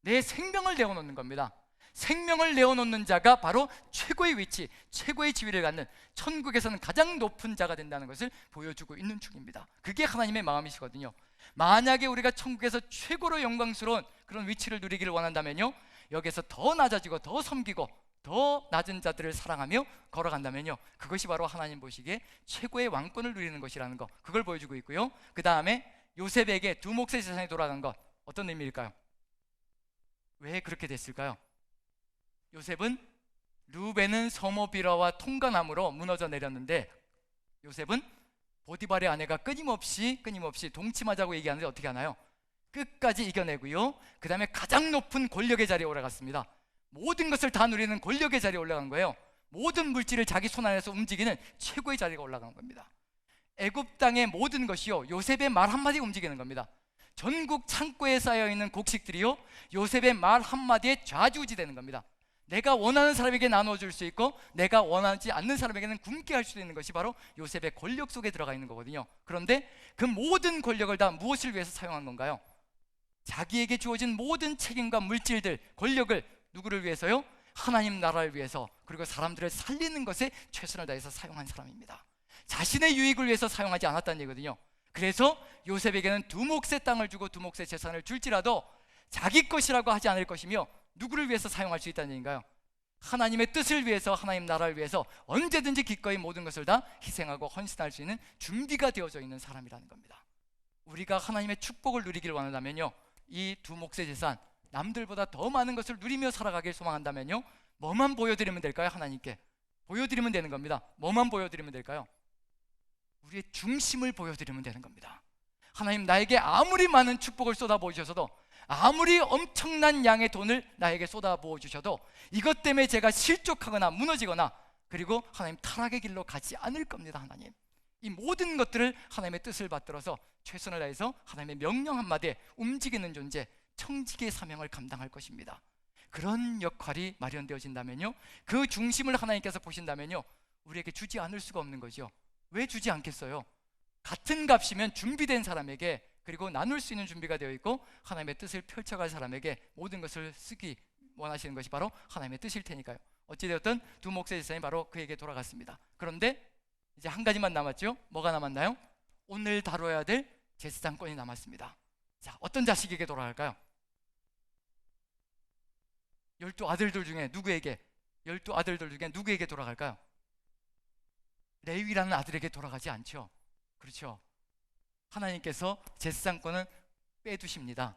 내 생명을 내어놓는 겁니다. 생명을 내어놓는 자가 바로 최고의 위치, 최고의 지위를 갖는 천국에서는 가장 높은 자가 된다는 것을 보여주고 있는 중입니다. 그게 하나님의 마음이시거든요. 만약에 우리가 천국에서 최고로 영광스러운 그런 위치를 누리기를 원한다면요 여기서 더 낮아지고 더 섬기고 더 낮은 자들을 사랑하며 걸어간다면요 그것이 바로 하나님 보시기에 최고의 왕권을 누리는 것이라는 거, 그걸 보여주고 있고요. 그 다음에 요셉에게 두 몫의 재산이 돌아간 것, 어떤 의미일까요? 왜 그렇게 됐을까요? 요셉은 루벤은 서모비라와 통간함으로 무너져 내렸는데 요셉은 보디발의 아내가 끊임없이 동침하자고 얘기하는데 어떻게 하나요? 끝까지 이겨내고요 그 다음에 가장 높은 권력의 자리에 올라갔습니다. 모든 것을 다 누리는 권력의 자리에 올라간 거예요. 모든 물질을 자기 손 안에서 움직이는 최고의 자리가 올라간 겁니다. 애굽 땅의 모든 것이요 요셉의 말 한마디에 움직이는 겁니다. 전국 창고에 쌓여있는 곡식들이요 요셉의 말 한마디에 좌지우지되는 겁니다. 내가 원하는 사람에게 나눠줄 수 있고 내가 원하지 않는 사람에게는 굶게 할 수 있는 것이 바로 요셉의 권력 속에 들어가 있는 거거든요. 그런데 그 모든 권력을 다 무엇을 위해서 사용한 건가요? 자기에게 주어진 모든 책임과 물질들, 권력을 누구를 위해서요? 하나님 나라를 위해서 그리고 사람들을 살리는 것에 최선을 다해서 사용한 사람입니다. 자신의 유익을 위해서 사용하지 않았다는 얘기거든요. 그래서 요셉에게는 두 몫의 땅을 주고 두 몫의 재산을 줄지라도 자기 것이라고 하지 않을 것이며 누구를 위해서 사용할 수 있다는 얘기인가요? 하나님의 뜻을 위해서, 하나님 나라를 위해서 언제든지 기꺼이 모든 것을 다 희생하고 헌신할 수 있는 준비가 되어져 있는 사람이라는 겁니다. 우리가 하나님의 축복을 누리기를 원한다면요, 이 두 몫의 재산, 남들보다 더 많은 것을 누리며 살아가길 소망한다면요, 뭐만 보여드리면 될까요? 하나님께 보여드리면 되는 겁니다. 뭐만 보여드리면 될까요? 우리의 중심을 보여드리면 되는 겁니다. 하나님, 나에게 아무리 많은 축복을 쏟아부어 주셔도, 아무리 엄청난 양의 돈을 나에게 쏟아부어 주셔도 이것 때문에 제가 실족하거나 무너지거나 그리고 하나님 타락의 길로 가지 않을 겁니다. 하나님, 이 모든 것들을 하나님의 뜻을 받들어서 최선을 다해서 하나님의 명령 한마디에 움직이는 존재, 청지기의 사명을 감당할 것입니다. 그런 역할이 마련되어진다면요, 그 중심을 하나님께서 보신다면요, 우리에게 주지 않을 수가 없는 거죠. 왜 주지 않겠어요? 같은 값이면 준비된 사람에게, 그리고 나눌 수 있는 준비가 되어 있고 하나님의 뜻을 펼쳐갈 사람에게 모든 것을 쓰기 원하시는 것이 바로 하나님의 뜻일 테니까요. 어찌되었든 두 몫의 재산이 바로 그에게 돌아갔습니다. 그런데 이제 한 가지만 남았죠. 뭐가 남았나요? 오늘 다뤄야 될 재산권이 남았습니다. 자, 어떤 자식에게 돌아갈까요? 12아들들 중에 누구에게? 12아들들 중에 누구에게 돌아갈까요? 레위라는 아들에게 돌아가지 않죠. 그렇죠. 하나님께서 재산권은 빼두십니다.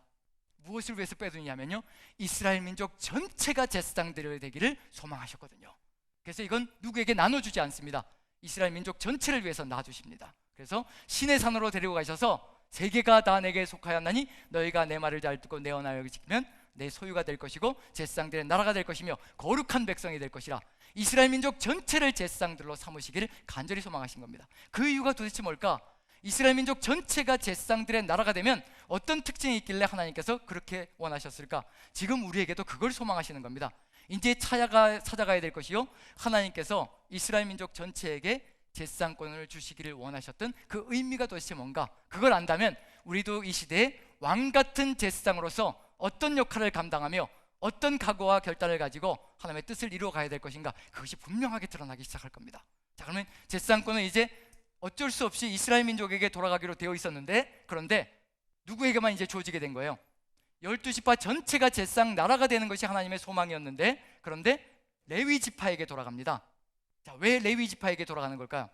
무엇을 위해서 빼두냐면요, 이스라엘 민족 전체가 제사장들이 되기를 소망하셨거든요. 그래서 이건 누구에게 나눠주지 않습니다. 이스라엘 민족 전체를 위해서 놔주십니다. 그래서 시내 산으로 데리고 가셔서 세계가 다 내게 속하였나니 너희가 내 말을 잘 듣고 내 언약을 지키면 내 소유가 될 것이고 제사장들의 나라가 될 것이며 거룩한 백성이 될 것이라. 이스라엘 민족 전체를 제사장들로 삼으시기를 간절히 소망하신 겁니다. 그 이유가 도대체 뭘까? 이스라엘 민족 전체가 제사장들의 나라가 되면 어떤 특징이 있길래 하나님께서 그렇게 원하셨을까? 지금 우리에게도 그걸 소망하시는 겁니다. 이제 찾아가야 될 것이요, 하나님께서 이스라엘 민족 전체에게 제사장권을 주시기를 원하셨던 그 의미가 도대체 뭔가, 그걸 안다면 우리도 이 시대에 왕같은 제사장으로서 어떤 역할을 감당하며 어떤 각오와 결단을 가지고 하나님의 뜻을 이루어 가야 될 것인가, 그것이 분명하게 드러나기 시작할 겁니다. 자, 그러면 제사장권은 이제 어쩔 수 없이 이스라엘 민족에게 돌아가기로 되어 있었는데, 그런데 누구에게만 이제 주어지게 된 거예요? 12지파 전체가 제사장 나라가 되는 것이 하나님의 소망이었는데, 그런데 레위 지파에게 돌아갑니다. 자, 왜 레위 지파에게 돌아가는 걸까요?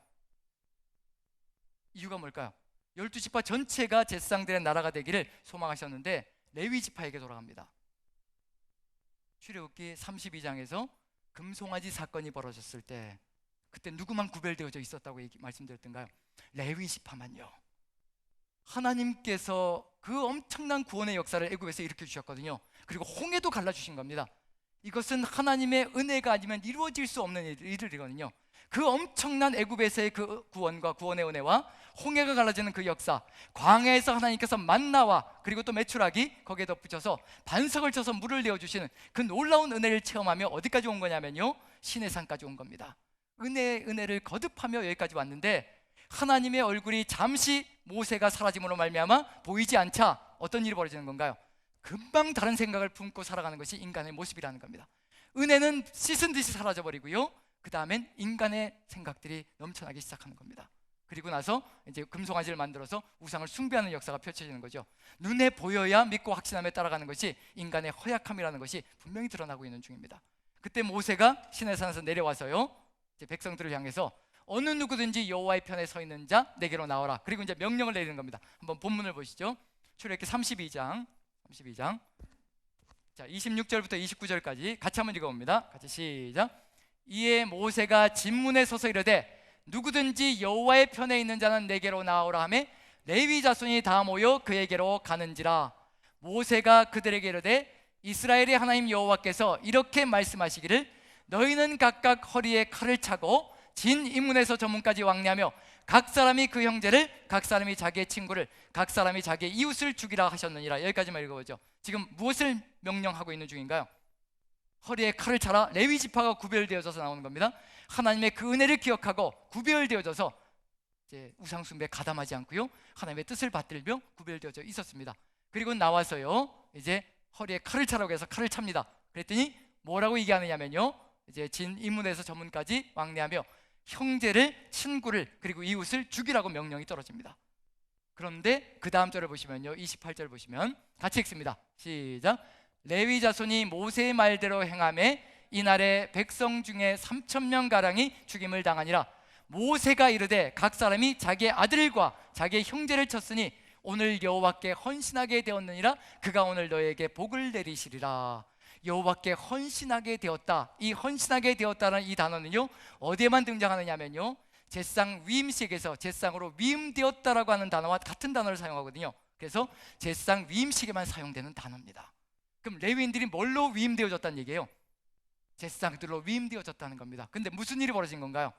이유가 뭘까요? 12지파 전체가 제사장들의 나라가 되기를 소망하셨는데 레위 지파에게 돌아갑니다. 출애굽기 32장에서 금송아지 사건이 벌어졌을 때 그때 누구만 구별되어져 있었다고 말씀드렸던가요? 레위 지파만요. 하나님께서 그 엄청난 구원의 역사를 애굽에서 일으켜 주셨거든요. 그리고 홍해도 갈라주신 겁니다. 이것은 하나님의 은혜가 아니면 이루어질 수 없는 일들이거든요. 그 엄청난 애굽에서의 그 구원과 구원의 은혜와 홍해가 갈라지는 그 역사, 광야에서 하나님께서 만나와 그리고 또 메추라기 거기에 덧붙여서 반석을 쳐서 물을 내어주시는 그 놀라운 은혜를 체험하며 어디까지 온 거냐면요, 시내산까지 온 겁니다. 은혜를 거듭하며 여기까지 왔는데, 하나님의 얼굴이 잠시 모세가 사라짐으로 말미암아 보이지 않자 어떤 일이 벌어지는 건가요? 금방 다른 생각을 품고 살아가는 것이 인간의 모습이라는 겁니다. 은혜는 씻은 듯이 사라져버리고요, 그 다음엔 인간의 생각들이 넘쳐나기 시작하는 겁니다. 그리고 나서 이제 금송아지를 만들어서 우상을 숭배하는 역사가 펼쳐지는 거죠. 눈에 보여야 믿고 확신하며 따라가는 것이 인간의 허약함이라는 것이 분명히 드러나고 있는 중입니다. 그때 모세가 시내산에서 내려와서요, 이제 백성들을 향해서 어느 누구든지 여호와의 편에 서 있는 자 내게로 나오라. 그리고 이제 명령을 내리는 겁니다. 한번 본문을 보시죠. 출애굽기 32장 자, 26절부터 29절까지 같이 한번 읽어봅니다. 같이 시작. 이에 모세가 진문에 서서 이르되 누구든지 여호와의 편에 있는 자는 내게로 나오라 하매 레위 자손이 다 모여 그에게로 가는지라. 모세가 그들에게 이르되 이스라엘의 하나님 여호와께서 이렇게 말씀하시기를 너희는 각각 허리에 칼을 차고 진 이문에서 저문까지 왕래하며 각 사람이 그 형제를, 각 사람이 자기의 친구를, 각 사람이 자기의 이웃을 죽이라 하셨느니라. 여기까지만 읽어보죠. 지금 무엇을 명령하고 있는 중인가요? 허리에 칼을 차라. 레위 지파가 구별되어져서 나오는 겁니다. 하나님의 그 은혜를 기억하고 구별되어져서 이제 우상 숭배에 가담하지 않고요, 하나님의 뜻을 받들며 구별되어져 있었습니다. 그리고 나와서요, 이제 허리에 칼을 차라고 해서 칼을 찹니다. 그랬더니 뭐라고 얘기하느냐면요, 이제 진 인문에서 전문까지 왕래하며 형제를, 친구를, 그리고 이웃을 죽이라고 명령이 떨어집니다. 그런데 그 다음 절을 보시면요, 28절 보시면 같이 읽습니다. 시작. 레위 자손이 모세의 말대로 행하매 이날에 백성 중에 3,000명 가량이 죽임을 당하니라. 모세가 이르되 각 사람이 자기의 아들과 자기의 형제를 쳤으니 오늘 여호와께 헌신하게 되었느니라. 그가 오늘 너에게 복을 내리시리라. 여호와께 헌신하게 되었다. 이 헌신하게 되었다는 이 단어는요, 어디에만 등장하느냐면요, 제상 위임식에서 제상으로 위임되었다라고 하는 단어와 같은 단어를 사용하거든요. 그래서 제상 위임식에만 사용되는 단어입니다. 그럼 레위인들이 뭘로 위임되어졌다는 얘기예요? 제상들로 위임되어졌다는 겁니다. 근데 무슨 일이 벌어진 건가요?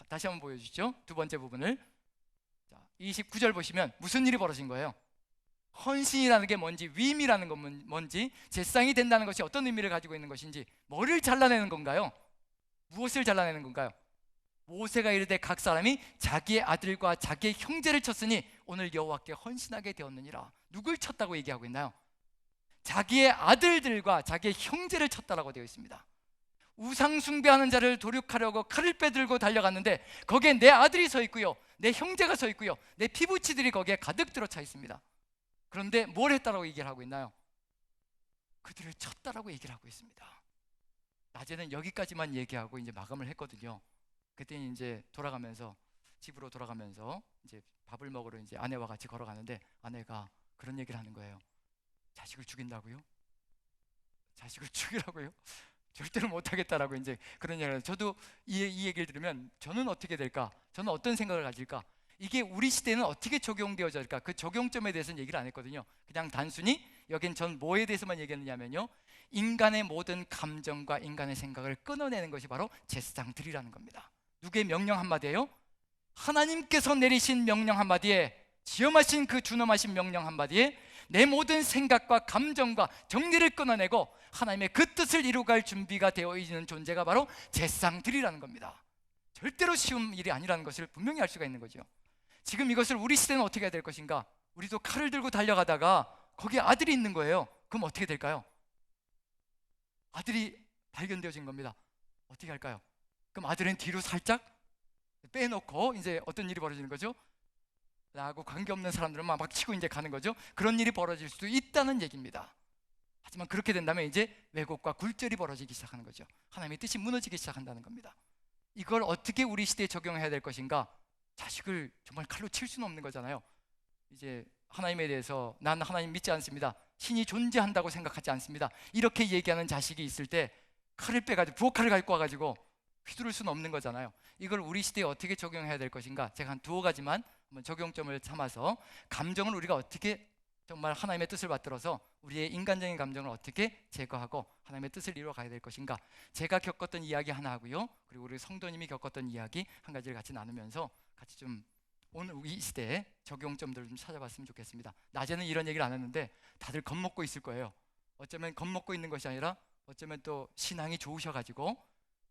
다시 한번 보여주시죠. 두 번째 부분을. 자, 29절 보시면 무슨 일이 벌어진 거예요? 헌신이라는 게 뭔지, 위임이라는 건 뭔지, 제상이 된다는 것이 어떤 의미를 가지고 있는 것인지, 뭐를 잘라내는 건가요? 무엇을 잘라내는 건가요? 모세가 이르되 각 사람이 자기의 아들과 자기의 형제를 쳤으니 오늘 여호와께 헌신하게 되었느니라. 누굴 쳤다고 얘기하고 있나요? 자기의 아들들과 자기의 형제를 쳤다라고 되어 있습니다. 우상 숭배하는 자를 도륙하려고 칼을 빼들고 달려갔는데 거기에 내 아들이 서 있고요, 내 형제가 서 있고요, 내 피부치들이 거기에 가득 들어차 있습니다. 그런데 뭘 했다라고 얘기를 하고 있나요? 그들을 쳤다라고 얘기를 하고 있습니다. 낮에는 여기까지만 얘기하고 이제 마감을 했거든요. 그때 이제 돌아가면서, 집으로 돌아가면서 이제 밥을 먹으러 이제 아내와 같이 걸어가는데 아내가 그런 얘기를 하는 거예요. 자식을 죽인다고요? 자식을 죽이라고요? 절대로 못하겠다라고 이제 그런 얘기를 해요. 저도 이 얘기를 들으면 저는 어떻게 될까? 저는 어떤 생각을 가질까? 이게 우리 시대는 어떻게 적용되어질까? 그 적용점에 대해서는 얘기를 안 했거든요. 그냥 단순히 여긴 전 뭐에 대해서만 얘기했느냐면요, 인간의 모든 감정과 인간의 생각을 끊어내는 것이 바로 제사장들이라는 겁니다. 누구의 명령 한마디예요? 하나님께서 내리신 명령 한마디에, 지엄하신 그 준엄하신 명령 한마디에 내 모든 생각과 감정과 정리를 끊어내고 하나님의 그 뜻을 이루갈 준비가 되어 있는 존재가 바로 제사장들이라는 겁니다. 절대로 쉬운 일이 아니라는 것을 분명히 알 수가 있는 거죠. 지금 이것을 우리 시대는 어떻게 해야 될 것인가? 우리도 칼을 들고 달려가다가 거기에 아들이 있는 거예요. 그럼 어떻게 될까요? 아들이 발견되어진 겁니다. 어떻게 할까요? 그럼 아들은 뒤로 살짝 빼놓고 이제 어떤 일이 벌어지는 거죠? 나하고 관계없는 사람들은 막 치고 이제 가는 거죠. 그런 일이 벌어질 수도 있다는 얘기입니다. 하지만 그렇게 된다면 이제 왜곡과 굴절이 벌어지기 시작하는 거죠. 하나님의 뜻이 무너지기 시작한다는 겁니다. 이걸 어떻게 우리 시대에 적용해야 될 것인가? 자식을 정말 칼로 칠 수는 없는 거잖아요. 이제 하나님에 대해서 난 하나님 믿지 않습니다, 신이 존재한다고 생각하지 않습니다, 이렇게 얘기하는 자식이 있을 때 칼을 빼가지고, 부엌칼을 갖고 와가지고 휘두를 수는 없는 거잖아요. 이걸 우리 시대에 어떻게 적용해야 될 것인가? 제가 한 두어 가지만 한번 적용점을 삼아서, 감정을 우리가 어떻게 정말 하나님의 뜻을 받들어서 우리의 인간적인 감정을 어떻게 제거하고 하나님의 뜻을 이루어 가야 될 것인가, 제가 겪었던 이야기 하나 하고요, 그리고 우리 성도님이 겪었던 이야기 한 가지를 같이 나누면서 같이 좀 오늘 이 시대에 적용점들을 좀 찾아봤으면 좋겠습니다. 낮에는 이런 얘기를 안 했는데 다들 겁먹고 있을 거예요. 어쩌면 겁먹고 있는 것이 아니라 어쩌면 또 신앙이 좋으셔가지고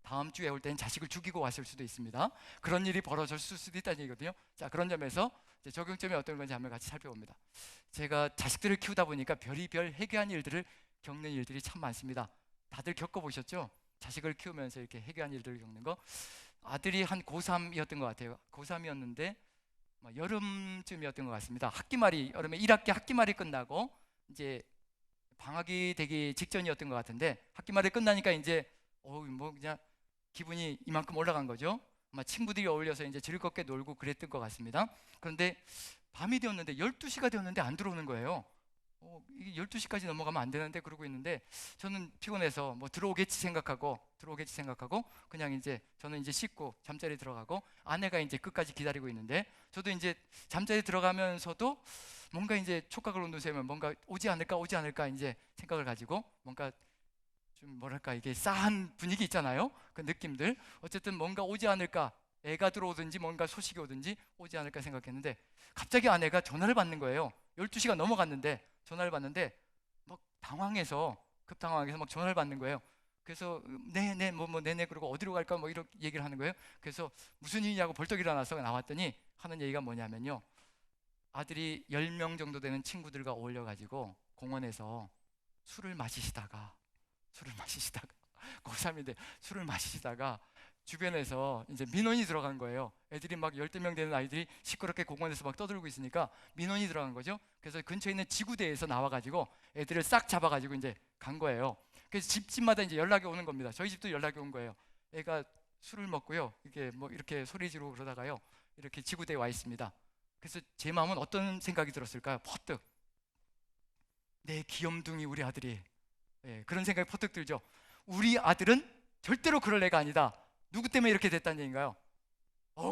다음 주에 올 때는 자식을 죽이고 왔을 수도 있습니다. 그런 일이 벌어졌을 수도 있다는 얘기거든요. 자, 그런 점에서 이제 적용점이 어떤 건지 한번 같이 살펴봅니다. 제가 자식들을 키우다 보니까 별의별 해괴한 일들을 겪는 일들이 참 많습니다. 다들 겪어보셨죠? 자식을 키우면서 이렇게 해괴한 일들을 겪는 거. 아들이 한 고3이었던 것 같아요. 고3이었는데 여름쯤이었던 것 같습니다. 학기말이, 여름에 1학기 학기말이 끝나고 이제 방학이 되기 직전이었던 것 같은데, 학기말이 끝나니까 이제 뭐 그냥 기분이 이만큼 올라간 거죠. 아마 친구들이 어울려서 이제 즐겁게 놀고 그랬던 것 같습니다. 그런데 밤이 되었는데 12시가 되었는데 안 들어오는 거예요. 이게 12시까지 넘어가면 안 되는데 그러고 있는데, 저는 피곤해서 뭐 들어오겠지 생각하고 그냥 이제 저는 이제 씻고 잠자리 들어가고, 아내가 이제 끝까지 기다리고 있는데, 저도 이제 잠자리 들어가면서도 뭔가 이제 촉각을 온두세우면 뭔가 오지 않을까 이제 생각을 가지고, 뭔가 좀 뭐랄까, 이게 싸한 분위기 있잖아요. 그 느낌들, 어쨌든 뭔가 오지 않을까, 애가 들어오든지 뭔가 소식이 오든지 오지 않을까 생각했는데, 갑자기 아내가 전화를 받는 거예요. 12시가 넘어갔는데 전화를 받는데 막 급당황해서 막 전화를 받는 거예요. 그래서 네네 네네 그러고 어디로 갈까 뭐 이렇게 얘기를 하는 거예요. 그래서 무슨 일이냐고 벌떡 일어나서 나왔더니 하는 얘기가 뭐냐면요, 아들이 10명 정도 되는 친구들과 어울려 가지고 공원에서 술을 마시시다가 고3인데 술을 마시다가 주변에서 이제 민원이 들어간 거예요. 애들이 막 열댓 명 되는 아이들이 시끄럽게 공원에서 막 떠들고 있으니까 민원이 들어간 거죠. 그래서 근처에 있는 지구대에서 나와가지고 애들을 싹 잡아가지고 이제 간 거예요. 그래서 집집마다 이제 연락이 오는 겁니다. 저희 집도 연락이 온 거예요. 애가 술을 먹고요, 이게 뭐 이렇게 소리 지르고 그러다가요, 이렇게 지구대에 와 있습니다. 그래서 제 마음은 어떤 생각이 들었을까요? 퍼뜩, 내 귀염둥이 우리 아들이, 예, 그런 생각이 퍼뜩 들죠. 우리 아들은 절대로 그럴 애가 아니다. 누구 때문에 이렇게 됐다는 얘기인가요?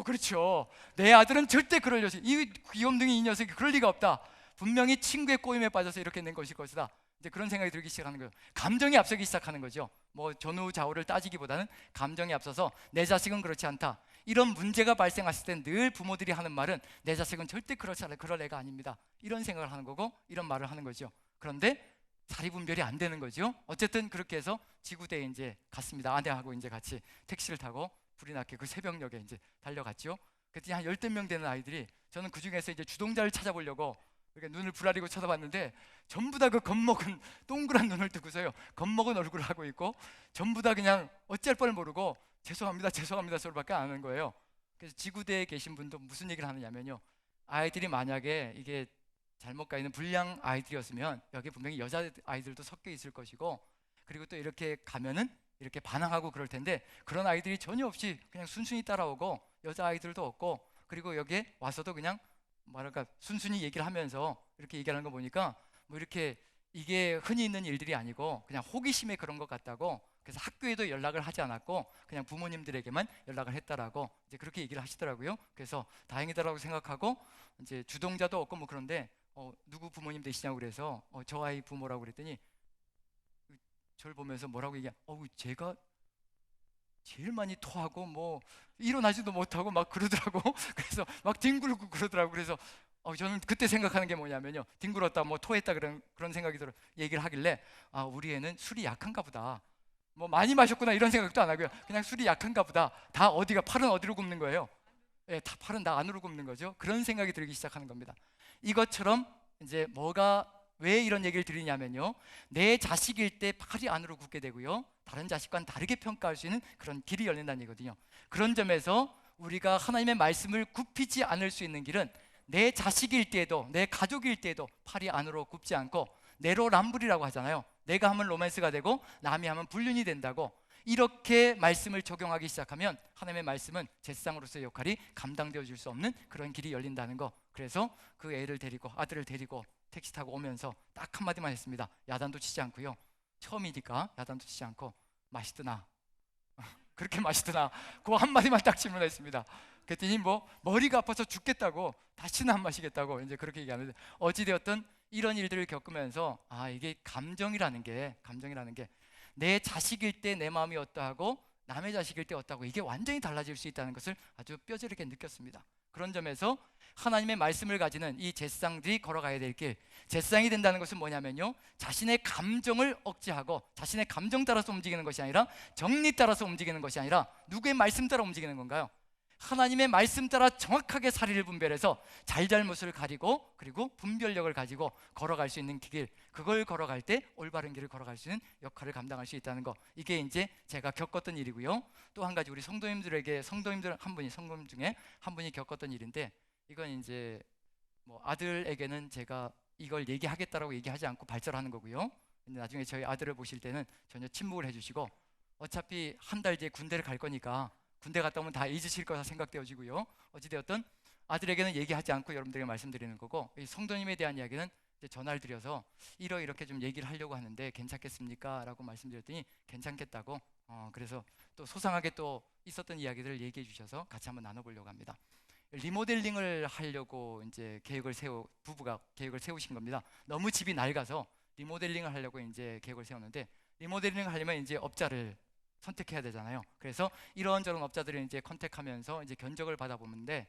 그렇죠. 내 아들은 절대 그럴 녀석, 이 귀염둥이 이 녀석이 그럴 리가 없다. 분명히 친구의 꼬임에 빠져서 이렇게 된 것일 것이다. 이제 그런 생각이 들기 시작하는 거예요. 감정이 앞서기 시작하는 거죠. 뭐 전후 좌우를 따지기보다는 감정이 앞서서 내 자식은 그렇지 않다. 이런 문제가 발생했을 때 늘 부모들이 하는 말은 내 자식은 절대 그렇지 않아, 그럴 애가 아닙니다. 이런 생각을 하는 거고 이런 말을 하는 거죠. 그런데 사리분별이 안 되는 거죠. 어쨌든 그렇게 해서 지구대에 이제 갔습니다. 아내하고 이제 같이 택시를 타고 불이 났게 그 새벽녘에 이제 달려갔죠. 그랬더니 한 열댓 명 되는 아이들이, 저는 그 중에서 이제 주동자를 찾아보려고 이렇게 눈을 부라리고 쳐다봤는데 전부 다 그 겁먹은 동그란 눈을 뜨고서요, 겁먹은 얼굴을 하고 있고 전부 다 그냥 어찌할 뻔을 모르고 죄송합니다, 죄송합니다 소리밖에 안 하는 거예요. 그래서 지구대에 계신 분도 무슨 얘기를 하느냐면요, 아이들이 만약에 이게 잘못 가 있는 불량 아이들이었으면 여기 분명히 여자 아이들도 섞여 있을 것이고, 그리고 또 이렇게 가면은 이렇게 반항하고 그럴 텐데 그런 아이들이 전혀 없이 그냥 순순히 따라오고 여자 아이들도 없고, 그리고 여기에 와서도 그냥 뭐랄까 순순히 얘기를 하면서 이렇게 얘기하는 거 보니까 뭐 이렇게 이게 흔히 있는 일들이 아니고 그냥 호기심에 그런 것 같다고, 그래서 학교에도 연락을 하지 않았고 그냥 부모님들에게만 연락을 했다라고 이제 그렇게 얘기를 하시더라고요. 그래서 다행이다라고 생각하고, 이제 주동자도 없고 뭐 그런데 누구 부모님 되시냐고 그래서 저 아이 부모라고 그랬더니 저를 보면서 뭐라고 얘기해, 제가 제일 많이 토하고 뭐 일어나지도 못하고 막 그러더라고. 그래서 막 뒹굴고 그러더라고. 그래서 저는 그때 생각하는 게 뭐냐면요, 뒹굴었다 뭐 토했다 그런 생각이 들어 얘기를 하길래, 우리 애는 술이 약한가 보다, 뭐 많이 마셨구나 이런 생각도 안 하고요, 그냥 술이 약한가 보다. 다 어디가, 팔은 어디로 굽는 거예요? 예, 다 팔은 다 안으로 굽는 거죠. 그런 생각이 들기 시작하는 겁니다. 이것처럼 이제 뭐가 왜 이런 얘기를 드리냐면요, 내 자식일 때 팔이 안으로 굽게 되고요, 다른 자식과는 다르게 평가할 수 있는 그런 길이 열린다는 얘기거든요. 그런 점에서 우리가 하나님의 말씀을 굽히지 않을 수 있는 길은 내 자식일 때에도 내 가족일 때에도 팔이 안으로 굽지 않고 내로남불이라고 하잖아요. 내가 하면 로맨스가 되고 남이 하면 불륜이 된다고, 이렇게 말씀을 적용하기 시작하면 하나님의 말씀은 제사장으로서의 역할이 감당되어 줄 수 없는 그런 길이 열린다는 거. 그래서 그 애를 데리고, 아들을 데리고 택시 타고 오면서 딱 한마디만 했습니다. 야단도 치지 않고요, 처음이니까 야단도 치지 않고 맛있더나 그렇게 맛있더나 그 한마디만 딱 질문했습니다. 그랬더니 뭐 머리가 아파서 죽겠다고, 다시는 안 마시겠다고 이제 그렇게 얘기하는데, 어찌되었든 이런 일들을 겪으면서 이게 감정이라는 게 내 자식일 때 내 마음이 어떠하고 남의 자식일 때 어떠하고 이게 완전히 달라질 수 있다는 것을 아주 뼈저리게 느꼈습니다. 그런 점에서 하나님의 말씀을 가지는 이 제사장들이 걸어가야 될 길, 제사장이 된다는 것은 뭐냐면요, 자신의 감정을 억제하고 자신의 감정 따라서 움직이는 것이 아니라 정리 따라서 움직이는 것이 아니라 누구의 말씀 따라 움직이는 건가요? 하나님의 말씀 따라 정확하게 사리를 분별해서 잘잘못을 가리고 그리고 분별력을 가지고 걸어갈 수 있는 길, 그걸 걸어갈 때 올바른 길을 걸어갈 수 있는 역할을 감당할 수 있다는 거, 이게 이제 제가 겪었던 일이고요. 또 한 가지 우리 성도님들 성도님 중에 한 분이 겪었던 일인데, 이건 이제 뭐 아들에게는 제가 이걸 얘기하겠다라고 얘기하지 않고 발설하는 거고요. 근데 나중에 저희 아들을 보실 때는 전혀 침묵을 해주시고, 어차피 한 달 뒤에 군대를 갈 거니까 군대 갔다 오면 다 잊으실 거라 생각되어지고요. 어찌되었든 아들에게는 얘기하지 않고 여러분들에게 말씀드리는 거고, 이 성도님에 대한 이야기는 이제 전화를 드려서 이렇게 좀 얘기를 하려고 하는데 괜찮겠습니까? 라고 말씀드렸더니 괜찮겠다고, 그래서 또 소상하게 또 있었던 이야기들을 얘기해 주셔서 같이 한번 나눠보려고 합니다. 리모델링을 하려고 이제 부부가 계획을 세우신 겁니다. 너무 집이 낡아서 리모델링을 하려고 이제 계획을 세웠는데, 리모델링을 하려면 이제 업자를 선택해야 되잖아요. 그래서 이런저런 업자들을 이제 컨택하면서 이제 견적을 받아보는데,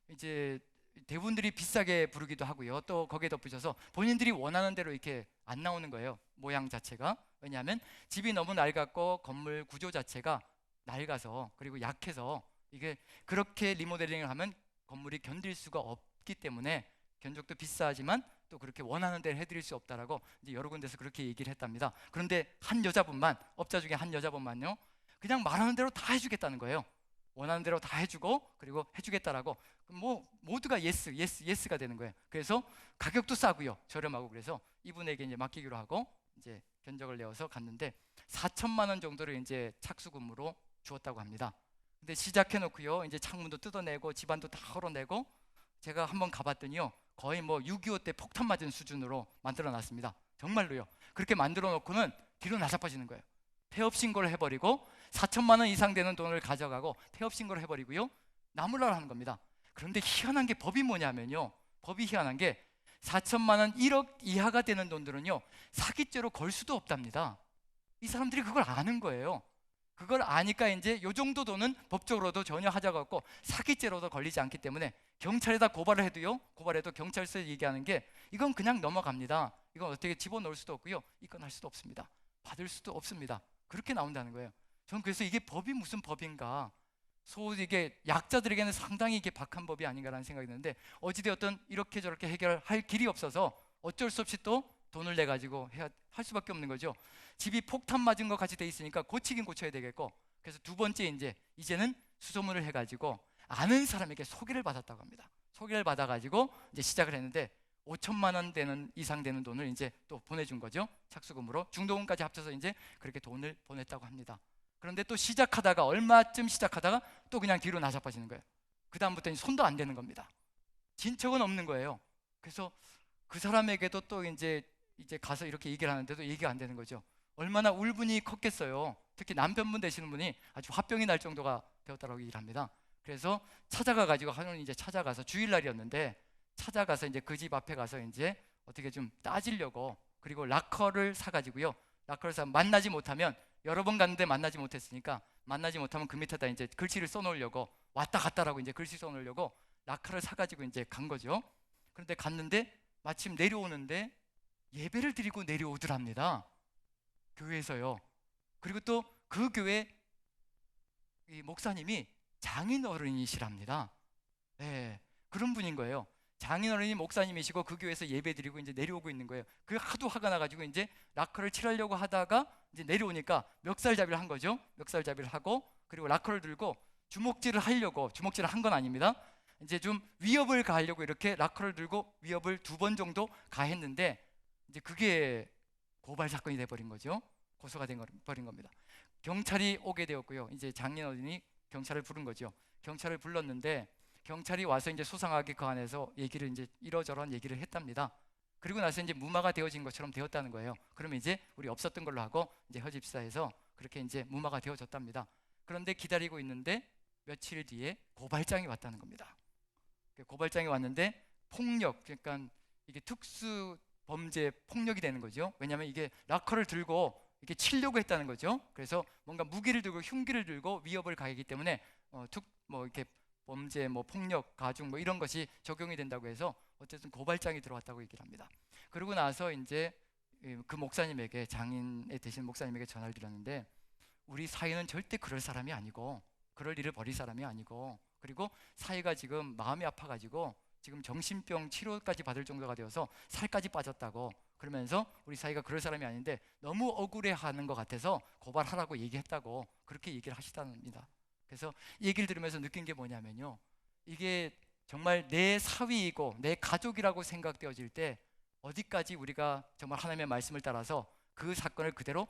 이제 대부분들이 비싸게 부르기도 하고요. 또 거기에 덧붙여서 본인들이 원하는 대로 이렇게 안 나오는 거예요, 모양 자체가. 왜냐하면 집이 너무 낡았고 건물 구조 자체가 낡아서 그리고 약해서, 이게 그렇게 리모델링을 하면 건물이 견딜 수가 없기 때문에 견적도 비싸지만 또 그렇게 원하는 대로 해드릴 수 없다라고 이제 여러 군데서 그렇게 얘기를 했답니다. 그런데 한 여자분만, 업자 중에 한 여자분만요, 그냥 말하는 대로 다 해주겠다는 거예요. 원하는 대로 다 해주고 그리고 해주겠다라고 뭐 모두가 예스가 되는 거예요. 그래서 가격도 싸고요, 저렴하고. 그래서 이분에게 이제 맡기기로 하고 이제 견적을 내어서 갔는데 4천만 원 정도를 이제 착수금으로 주었다고 합니다. 근데 시작해 놓고요, 이제 창문도 뜯어내고 집안도 다 헐어내고, 제가 한번 가봤더니요, 거의 뭐 6.25 때 폭탄 맞은 수준으로 만들어 놨습니다. 정말로요. 그렇게 만들어 놓고는 뒤로 나자빠지는 거예요. 폐업 신고를 해버리고 4천만 원 이상 되는 돈을 가져가고 폐업 신고를 해버리고요, 나몰라라 하는 겁니다. 그런데 희한한 게, 법이 뭐냐면요, 법이 희한한 게 4천만 원 1억 이하가 되는 돈들은요, 사기죄로 걸 수도 없답니다. 이 사람들이 그걸 아는 거예요. 그걸 아니까 이제 요 정도 돈은 법적으로도 전혀 하자가 없고 사기죄로도 걸리지 않기 때문에 경찰에다 고발을 해도요, 고발해도 경찰서에 얘기하는 게 이건 그냥 넘어갑니다. 이건 어떻게 집어넣을 수도 없고요, 입건할 수도 없습니다. 받을 수도 없습니다. 그렇게 나온다는 거예요. 저는 그래서 이게 법이 무슨 법인가, 이게 약자들에게는 상당히 이게 박한 법이 아닌가라는 생각이 드는데, 어찌되었든 이렇게 저렇게 해결할 길이 없어서 어쩔 수 없이 또 돈을 내 가지고 할 수밖에 없는 거죠. 집이 폭탄 맞은 것 같이 돼 있으니까 고치긴 고쳐야 되겠고, 그래서 두 번째 이제는 수소문을 해가지고 아는 사람에게 소개를 받았다고 합니다. 소개를 받아가지고 이제 시작을 했는데 5천만 원 이상 되는 돈을 이제 또 보내준 거죠. 착수금으로 중도금까지 합쳐서 이제 그렇게 돈을 보냈다고 합니다. 그런데 또 시작하다가 얼마쯤 시작하다가 또 그냥 뒤로 나자빠지는 거예요. 그 다음부터는 손도 안 대는 겁니다. 진척은 없는 거예요. 그래서 그 사람에게도 또 이제 가서 이렇게 얘기를 하는데도 얘기가 안 되는 거죠. 얼마나 울분이 컸겠어요. 특히 남편분 되시는 분이 아주 화병이 날 정도가 되었다고 얘기를 합니다. 그래서 찾아가가지고 하루는 이제 찾아가서, 주일날이었는데 찾아가서 이제 그 집 앞에 가서 이제 어떻게 좀 따지려고, 그리고 락커를 사가지고요, 락커를 사 만나지 못하면, 여러 번 갔는데 만나지 못했으니까 만나지 못하면 그 밑에다 이제 글씨를 써놓으려고, 왔다 갔다라고 이제 글씨 써놓으려고 락커를 사가지고 이제 간 거죠. 그런데 갔는데 마침 내려오는데 예배를 드리고 내려오더랍니다, 교회에서요. 그리고 또 그 교회 이 목사님이 장인어른이시랍니다. 네, 그런 분인 거예요. 장인어른이 목사님이시고 그 교회에서 예배 드리고 이제 내려오고 있는 거예요. 그 하도 화가 나가지고 이제 락커를 칠하려고 하다가 이제 내려오니까 멱살잡이를 한 거죠. 멱살잡이를 하고, 그리고 락커를 들고 주먹질을 하려고, 주먹질을 한 건 아닙니다. 이제 좀 위협을 가하려고 이렇게 락커를 들고 위협을 2번 정도 가했는데, 이제 그게 고발 사건이 돼버린 거죠. 고소가 돼버린 겁니다. 경찰이 오게 되었고요. 이제 장인어른이 경찰을 부른 거죠. 경찰을 불렀는데 경찰이 와서 이제 소상하게 그 안에서 얘기를 이제 이러저런 얘기를 했답니다. 그리고 나서 이제 무마가 되어진 것처럼 되었다는 거예요. 그러면 이제 우리 없었던 걸로 하고 이제 허집사에서 그렇게 이제 무마가 되어졌답니다. 그런데 기다리고 있는데 며칠 뒤에 고발장이 왔다는 겁니다. 고발장이 왔는데 폭력, 그러니까 이게 특수 범죄 폭력이 되는 거죠. 왜냐하면 이게 락커를 들고 이렇게 치려고 했다는 거죠. 그래서 뭔가 무기를 들고 흉기를 들고 위협을 가하기 때문에 이렇게 범죄, 폭력, 가중 이런 것이 적용이 된다고 해서 어쨌든 고발장이 들어왔다고 얘기를 합니다. 그러고 나서 이제 그 목사님에게, 장인에 되신 목사님에게 전화를 드렸는데, 우리 사회는 절대 그럴 사람이 아니고, 그럴 일을 벌일 사람이 아니고, 그리고 사회가 지금 마음이 아파가지고 지금 정신병 치료까지 받을 정도가 되어서 살까지 빠졌다고, 그러면서 우리 사회가 그럴 사람이 아닌데 너무 억울해하는 것 같아서 고발하라고 얘기했다고 그렇게 얘기를 하시답니다. 그래서 이 얘기를 들으면서 느낀 게 뭐냐면요, 이게 정말 내 사위이고 내 가족이라고 생각되어질 때 어디까지 우리가 정말 하나님의 말씀을 따라서 그 사건을 그대로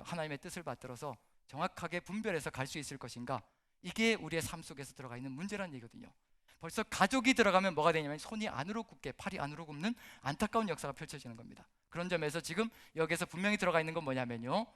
하나님의 뜻을 받들어서 정확하게 분별해서 갈 수 있을 것인가, 이게 우리의 삶 속에서 들어가 있는 문제라는 얘기거든요. 벌써 가족이 들어가면 뭐가 되냐면 손이 안으로 굽게, 팔이 안으로 굽는 안타까운 역사가 펼쳐지는 겁니다. 그런 점에서 지금 여기에서 분명히 들어가 있는 건 뭐냐면요,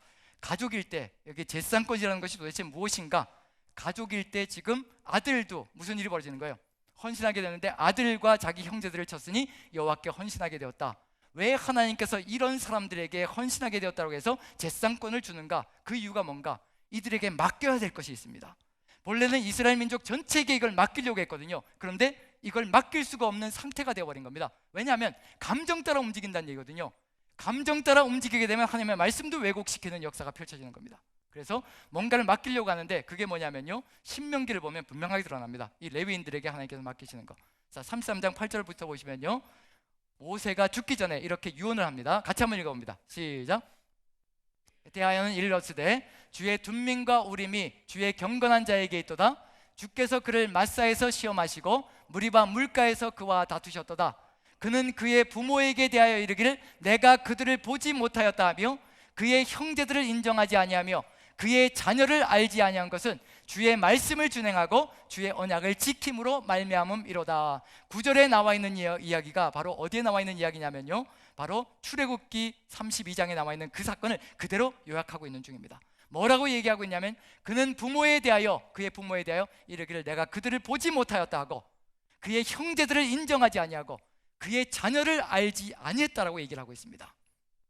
가족일 때, 여기 제사상권이라는 것이 도대체 무엇인가, 가족일 때 지금 아들도 무슨 일이 벌어지는 거예요? 헌신하게 되는데 아들과 자기 형제들을 쳤으니 여호와께 헌신하게 되었다. 왜 하나님께서 이런 사람들에게 헌신하게 되었다고 해서 제사상권을 주는가? 그 이유가 뭔가? 이들에게 맡겨야 될 것이 있습니다. 본래는 이스라엘 민족 전체에게 이걸 맡기려고 했거든요. 그런데 이걸 맡길 수가 없는 상태가 되어버린 겁니다. 왜냐하면 감정 따라 움직인다는 얘기거든요. 감정 따라 움직이게 되면 하나님의 말씀도 왜곡시키는 역사가 펼쳐지는 겁니다. 그래서 뭔가를 맡기려고 하는데 그게 뭐냐면요, 신명기를 보면 분명하게 드러납니다. 이 레위인들에게 하나님께서 맡기시는 거. 자, 33장 8절부터 보시면요, 모세가 죽기 전에 이렇게 유언을 합니다. 같이 한번 읽어봅니다. 시작. 대하여는 이르렀으되 주의 둔민과 우림이 주의 경건한 자에게 있도다. 주께서 그를 마사에서 시험하시고 무리바 물가에서 그와 다투셨도다. 그는 그의 부모에게 대하여 이르기를 내가 그들을 보지 못하였다 하며 그의 형제들을 인정하지 아니하며 그의 자녀를 알지 아니한 것은 주의 말씀을 준행하고 주의 언약을 지킴으로 말미암음이로다. 9절에 나와 있는 이야기가 바로 어디에 나와 있는 이야기냐면요, 바로 출애굽기 32장에 나와 있는 그 사건을 그대로 요약하고 있는 중입니다. 뭐라고 얘기하고 있냐면 그는 부모에 대하여, 그의 부모에 대하여 이르기를 내가 그들을 보지 못하였다 하고 그의 형제들을 인정하지 아니하고 그의 자녀를 알지 아니했다라고 얘기를 하고 있습니다.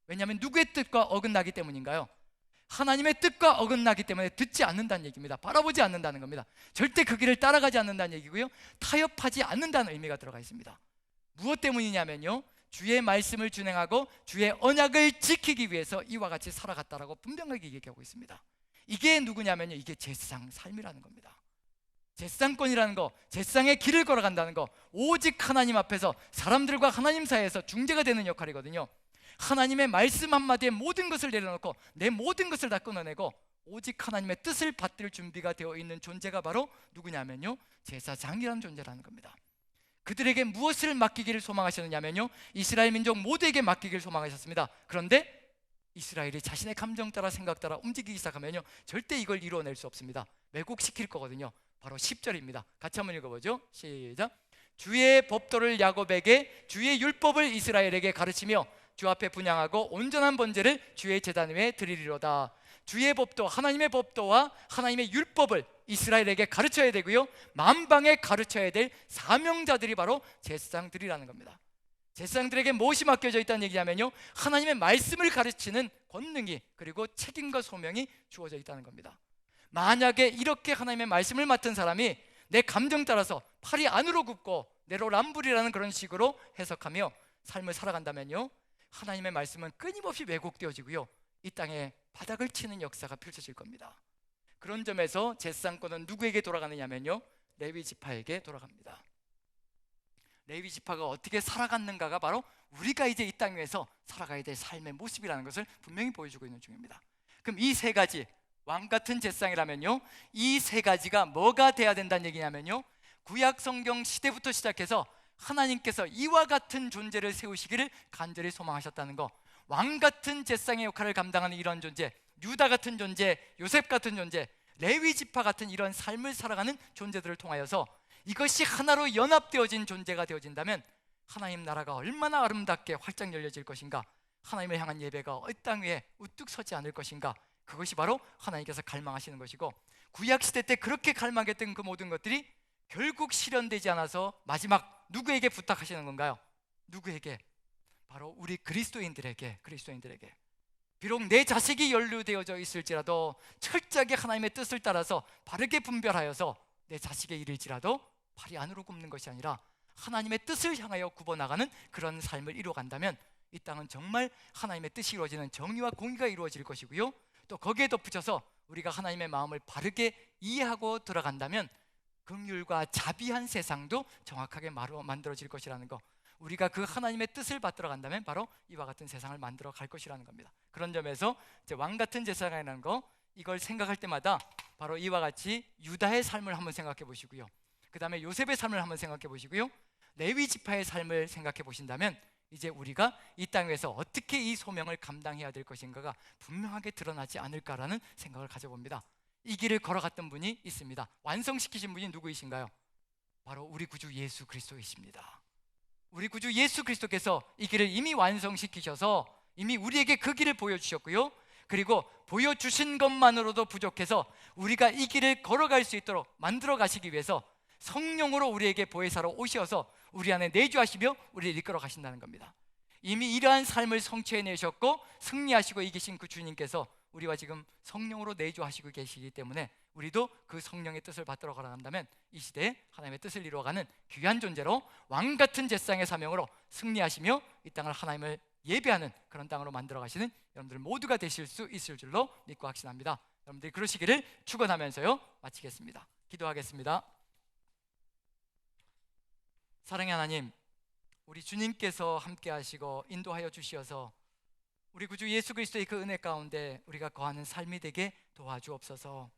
왜냐하면 누구의 뜻과 어긋나기 때문인가요? 하나님의 뜻과 어긋나기 때문에 듣지 않는다는 얘기입니다. 바라보지 않는다는 겁니다. 절대 그 길을 따라가지 않는다는 얘기고요, 타협하지 않는다는 의미가 들어가 있습니다. 무엇 때문이냐면요, 주의 말씀을 준행하고 주의 언약을 지키기 위해서 이와 같이 살아갔다라고 분명하게 얘기하고 있습니다. 이게 누구냐면요, 이게 제사장 삶이라는 겁니다. 제사장권이라는 거, 제사장의 길을 걸어간다는 거, 오직 하나님 앞에서 사람들과 하나님 사이에서 중재가 되는 역할이거든요. 하나님의 말씀 한마디에 모든 것을 내려놓고 내 모든 것을 다 끊어내고 오직 하나님의 뜻을 받들 준비가 되어 있는 존재가 바로 누구냐면요, 제사장이라는 존재라는 겁니다. 그들에게 무엇을 맡기기를 소망하셨느냐면요, 이스라엘 민족 모두에게 맡기기를 소망하셨습니다. 그런데 이스라엘이 자신의 감정 따라 생각 따라 움직이기 시작하면요, 절대 이걸 이루어낼 수 없습니다. 왜곡시킬 거거든요. 바로 10절입니다. 같이 한번 읽어보죠. 시작. 주의 법도를 야곱에게 주의 율법을 이스라엘에게 가르치며 주 앞에 분향하고 온전한 번제를 주의 제단 위에 드리리로다. 주의 법도, 하나님의 법도와 하나님의 율법을 이스라엘에게 가르쳐야 되고요, 만방에 가르쳐야 될 사명자들이 바로 제사장들이라는 겁니다. 제사장들에게 무엇이 맡겨져 있다는 얘기냐면요, 하나님의 말씀을 가르치는 권능이, 그리고 책임과 소명이 주어져 있다는 겁니다. 만약에 이렇게 하나님의 말씀을 맡은 사람이 내 감정 따라서 팔이 안으로 굽고 내로남불이라는 그런 식으로 해석하며 삶을 살아간다면요, 하나님의 말씀은 끊임없이 왜곡되어지고요, 이 땅에 바닥을 치는 역사가 펼쳐질 겁니다. 그런 점에서 제사장권은 누구에게 돌아가느냐면요, 레위 지파에게 돌아갑니다. 레위 지파가 어떻게 살아갔는가가 바로 우리가 이제 이 땅 위에서 살아가야 될 삶의 모습이라는 것을 분명히 보여주고 있는 중입니다. 그럼 이 세 가지, 왕 같은 제사장이라면요, 이 세 가지가 뭐가 돼야 된다는 얘기냐면요, 구약 성경 시대부터 시작해서 하나님께서 이와 같은 존재를 세우시기를 간절히 소망하셨다는 거, 왕 같은 제사장의 역할을 감당하는 이런 존재, 유다 같은 존재, 요셉 같은 존재, 레위 지파 같은 이런 삶을 살아가는 존재들을 통하여서 이것이 하나로 연합되어진 존재가 되어진다면 하나님 나라가 얼마나 아름답게 활짝 열려질 것인가, 하나님을 향한 예배가 이 땅 위에 우뚝 서지 않을 것인가, 그것이 바로 하나님께서 갈망하시는 것이고, 구약시대 때 그렇게 갈망했던 그 모든 것들이 결국 실현되지 않아서 마지막 누구에게 부탁하시는 건가요? 누구에게? 바로 우리 그리스도인들에게. 비록 내 자식이 연루되어져 있을지라도 철저하게 하나님의 뜻을 따라서 바르게 분별하여서 내 자식에 이를지라도 팔이 안으로 굽는 것이 아니라 하나님의 뜻을 향하여 굽어나가는 그런 삶을 이루어간다면 이 땅은 정말 하나님의 뜻이 이루어지는 정의와 공의가 이루어질 것이고요, 또 거기에 덧붙여서 우리가 하나님의 마음을 바르게 이해하고 들어간다면 긍휼과 자비한 세상도 정확하게 만들어질 것이라는 거, 우리가 그 하나님의 뜻을 받들어 간다면 바로 이와 같은 세상을 만들어 갈 것이라는 겁니다. 그런 점에서 이제 왕 같은 제사장이라는 거, 이걸 생각할 때마다 바로 이와 같이 유다의 삶을 한번 생각해 보시고요, 그 다음에 요셉의 삶을 한번 생각해 보시고요, 레위 지파의 삶을 생각해 보신다면 이제 우리가 이 땅에서 어떻게 이 소명을 감당해야 될 것인가가 분명하게 드러나지 않을까라는 생각을 가져봅니다. 이 길을 걸어갔던 분이 있습니다. 완성시키신 분이 누구이신가요? 바로 우리 구주 예수 그리스도이십니다. 우리 구주 예수 그리스도께서 이 길을 이미 완성시키셔서 이미 우리에게 그 길을 보여주셨고요, 그리고 보여주신 것만으로도 부족해서 우리가 이 길을 걸어갈 수 있도록 만들어 가시기 위해서 성령으로 우리에게 보혜사로 오셔서 우리 안에 내주하시며 우리를 이끌어 가신다는 겁니다. 이미 이러한 삶을 성취해내셨고 승리하시고 이기신 그 주님께서 우리와 지금 성령으로 내주하시고 계시기 때문에 우리도 그 성령의 뜻을 받들어 걸어간다면 이 시대에 하나님의 뜻을 이루어가는 귀한 존재로 왕같은 제사장의 사명으로 승리하시며 이 땅을 하나님을 예배하는 그런 땅으로 만들어 가시는 여러분들 모두가 되실 수 있을 줄로 믿고 확신합니다. 여러분들이 그러시기를 축원하면서요 마치겠습니다. 기도하겠습니다. 사랑의 하나님, 우리 주님께서 함께 하시고 인도하여 주시어서 우리 구주 예수 그리스도의 그 은혜 가운데 우리가 거하는 삶이 되게 도와주옵소서.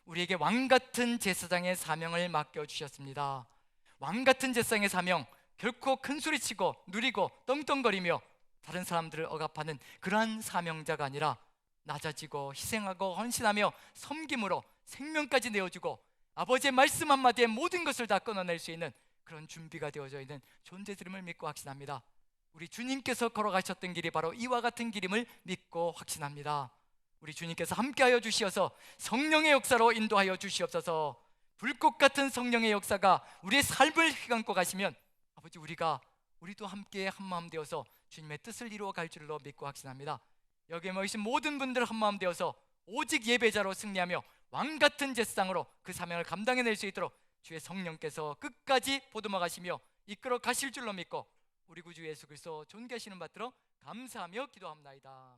우리에게 왕같은 제사장의 사명을 맡겨주셨습니다. 왕같은 제사장의 사명, 결코 큰소리치고 누리고 떵떵거리며 다른 사람들을 억압하는 그러한 사명자가 아니라 낮아지고 희생하고 헌신하며 섬김으로 생명까지 내어주고 아버지의 말씀 한마디에 모든 것을 다 끊어낼 수 있는 그런 준비가 되어져 있는 존재들임을 믿고 확신합니다. 우리 주님께서 걸어가셨던 길이 바로 이와 같은 길임을 믿고 확신합니다. 우리 주님께서 함께하여 주시어서 성령의 역사로 인도하여 주시옵소서. 불꽃 같은 성령의 역사가 우리의 삶을 휘감고 가시면 아버지 우리도 함께 한마음 되어서 주님의 뜻을 이루어 갈 줄로 믿고 확신합니다. 여기에 모이신 모든 분들 한마음 되어서 오직 예배자로 승리하며 왕같은 제사장으로 그 사명을 감당해낼 수 있도록 주의 성령께서 끝까지 보듬어 가시며 이끌어 가실 줄로 믿고 우리 구주 예수 그리스도 존귀하시는 받들어 감사하며 기도합나이다.